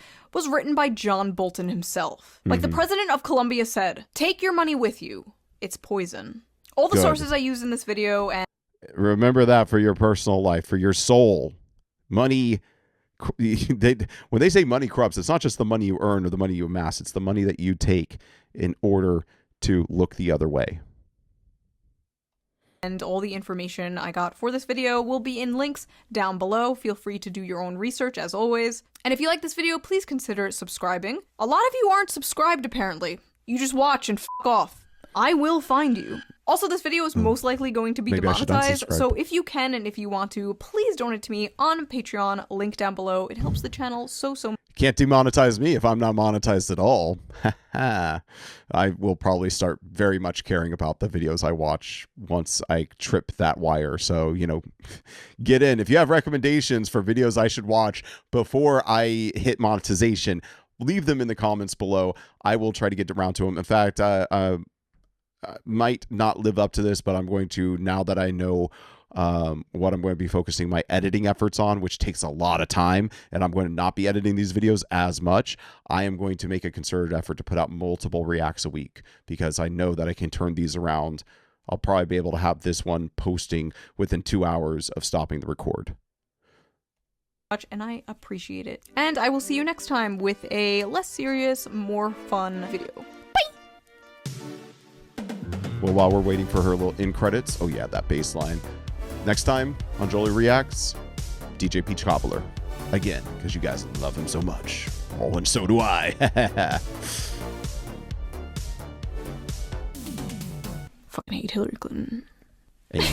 written by John Bolton himself. Like the president of Colombia said, "Take your money with you. It's poison." All the sources I use in this video, and remember that for your personal life, for your soul. Money... when they say money corrupts, it's not just the money you earn or the money you amass. It's the money that you take in order to look the other way. And all the information I got for this video will be in links down below. Feel free to do your own research as always. And if you like this video, please consider subscribing. A lot of you aren't subscribed apparently. You just watch and fuck off. I will find you. Also, this video is most likely going to be demonetized, so if you can and if you want to, please donate to me on Patreon, link down below. It helps the channel so much. Can't demonetize me if I'm not monetized at all. I will probably start very much caring about the videos I watch once I trip that wire. So, you know, get in. If you have recommendations for videos I should watch before I hit monetization, leave them in the comments below. I will try to get around to them. In fact, I might not live up to this, but I'm going to, now that I know what I'm going to be focusing my editing efforts on, which takes a lot of time, and I'm going to not be editing these videos as much, I am going to make a concerted effort to put out multiple reacts a week, because I know that I can turn these around. I'll probably be able to have this one posting within 2 hours of stopping the record. And I appreciate it. And I will see you next time with a less serious, more fun video. Well, while we're waiting for her little in credits, oh yeah, that bass line. Next time on Jolie Reacts, DJ Peach Cobbler. Again, because you guys love him so much. Oh, and so do I. Fucking hate Hillary Clinton. Hey,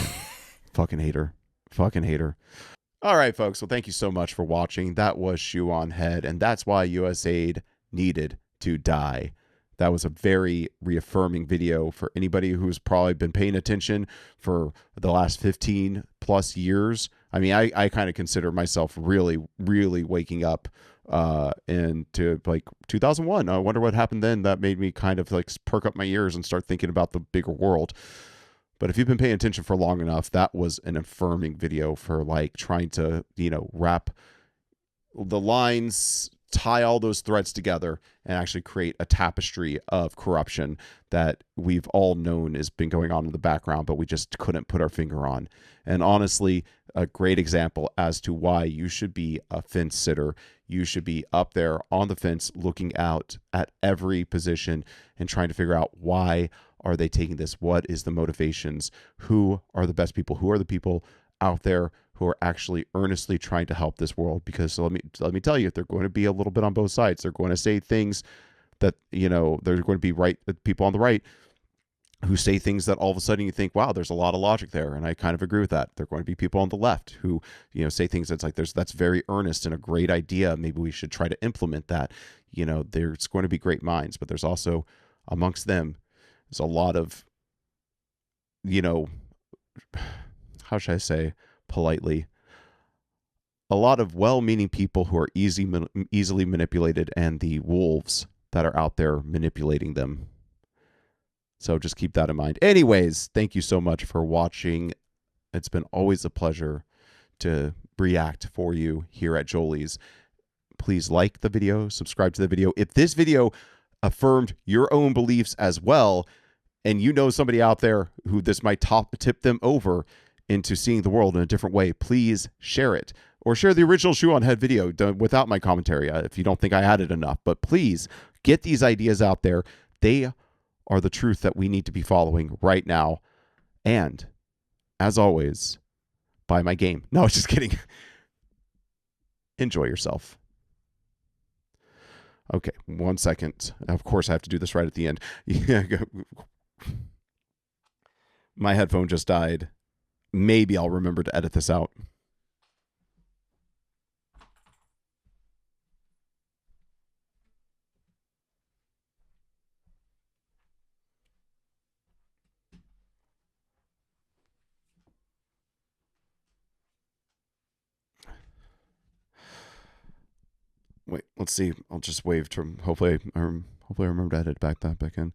fucking hater. Fucking hater. All right, folks. Well, thank you so much for watching. That was ShoeOnHead, and that's why USAID needed to die. That was a very reaffirming video for anybody who's probably been paying attention for the last 15 plus years. I mean, I kind of consider myself really, really waking up into like 2001. I wonder what happened then that made me kind of like perk up my ears and start thinking about the bigger world. But if you've been paying attention for long enough, that was an affirming video for like trying to, you know, wrap the lines, tie all those threads together, and actually create a tapestry of corruption that we've all known has been going on in the background, but we just couldn't put our finger on. And honestly, a great example as to why you should be a fence sitter. You should be up there on the fence looking out at every position and trying to figure out, why are they taking this? What is the motivations? Who are the best people? Who are the people out there who are actually earnestly trying to help this world? Because let me tell you, they're going to be a little bit on both sides. They're going to say things that, you know, they're going to be right, people on the right who say things that all of a sudden you think, wow, there's a lot of logic there. And I kind of agree with that. They're going to be people on the left who, you know, say things that's like, that's very earnest and a great idea. Maybe we should try to implement that. You know, there's going to be great minds, but there's also amongst them, there's a lot of, you know, how should I say politely, a lot of well-meaning people who are easily manipulated, and the wolves that are out there manipulating them. So just keep that in mind. Anyways, thank you so much for watching. It's been always a pleasure to react for you here at Jolie's. Please like the video, subscribe to the video. If this video affirmed your own beliefs as well, and you know somebody out there who this might tip them over into seeing the world in a different way, please share it. Or share the original ShoeOnHead video done without my commentary if you don't think I added enough. But please get these ideas out there. They are the truth that we need to be following right now. And as always, buy my game. No, just kidding. Enjoy yourself. Okay, 1 second. Of course, I have to do this right at the end. My headphone just died. Maybe I'll remember to edit this out. Wait, let's see. I'll just wave to hopefully I remember to edit back in.